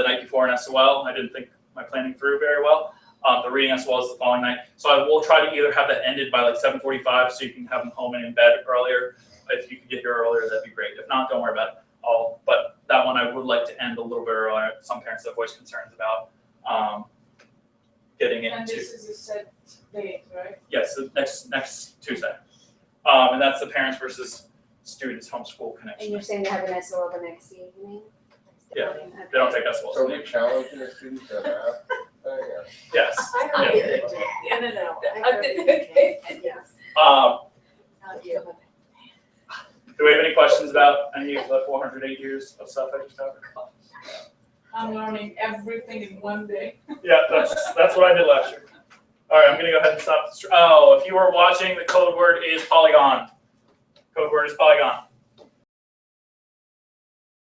night before an SOL. I didn't think my planning through very well. The reading SOL is the following night. So I will try to either have that ended by like 7:45 so you can have them home and in bed earlier. If you can get here earlier, that'd be great. If not, don't worry about it. But that one I would like to end a little bit earlier. Some parents have voiced concerns about getting it
And this is a set date, right?
Yes, so next Tuesday. And that's the parents versus students homeschool
And
connection.
you're saying to have an SOL the next evening?
Yeah.
Okay.
They don't take SOLs.
So we challenging the students to math?
Yes.
I heard
Yeah.
it.
No.
I heard it. Yes.
Do we have any questions about any of the 408 years of stuff I just covered?
I'm learning everything in one day.
Yeah, that's what I did last year. All right, I'm gonna go ahead and stop. Oh, if you were watching, the code word is polygon. Code word is polygon.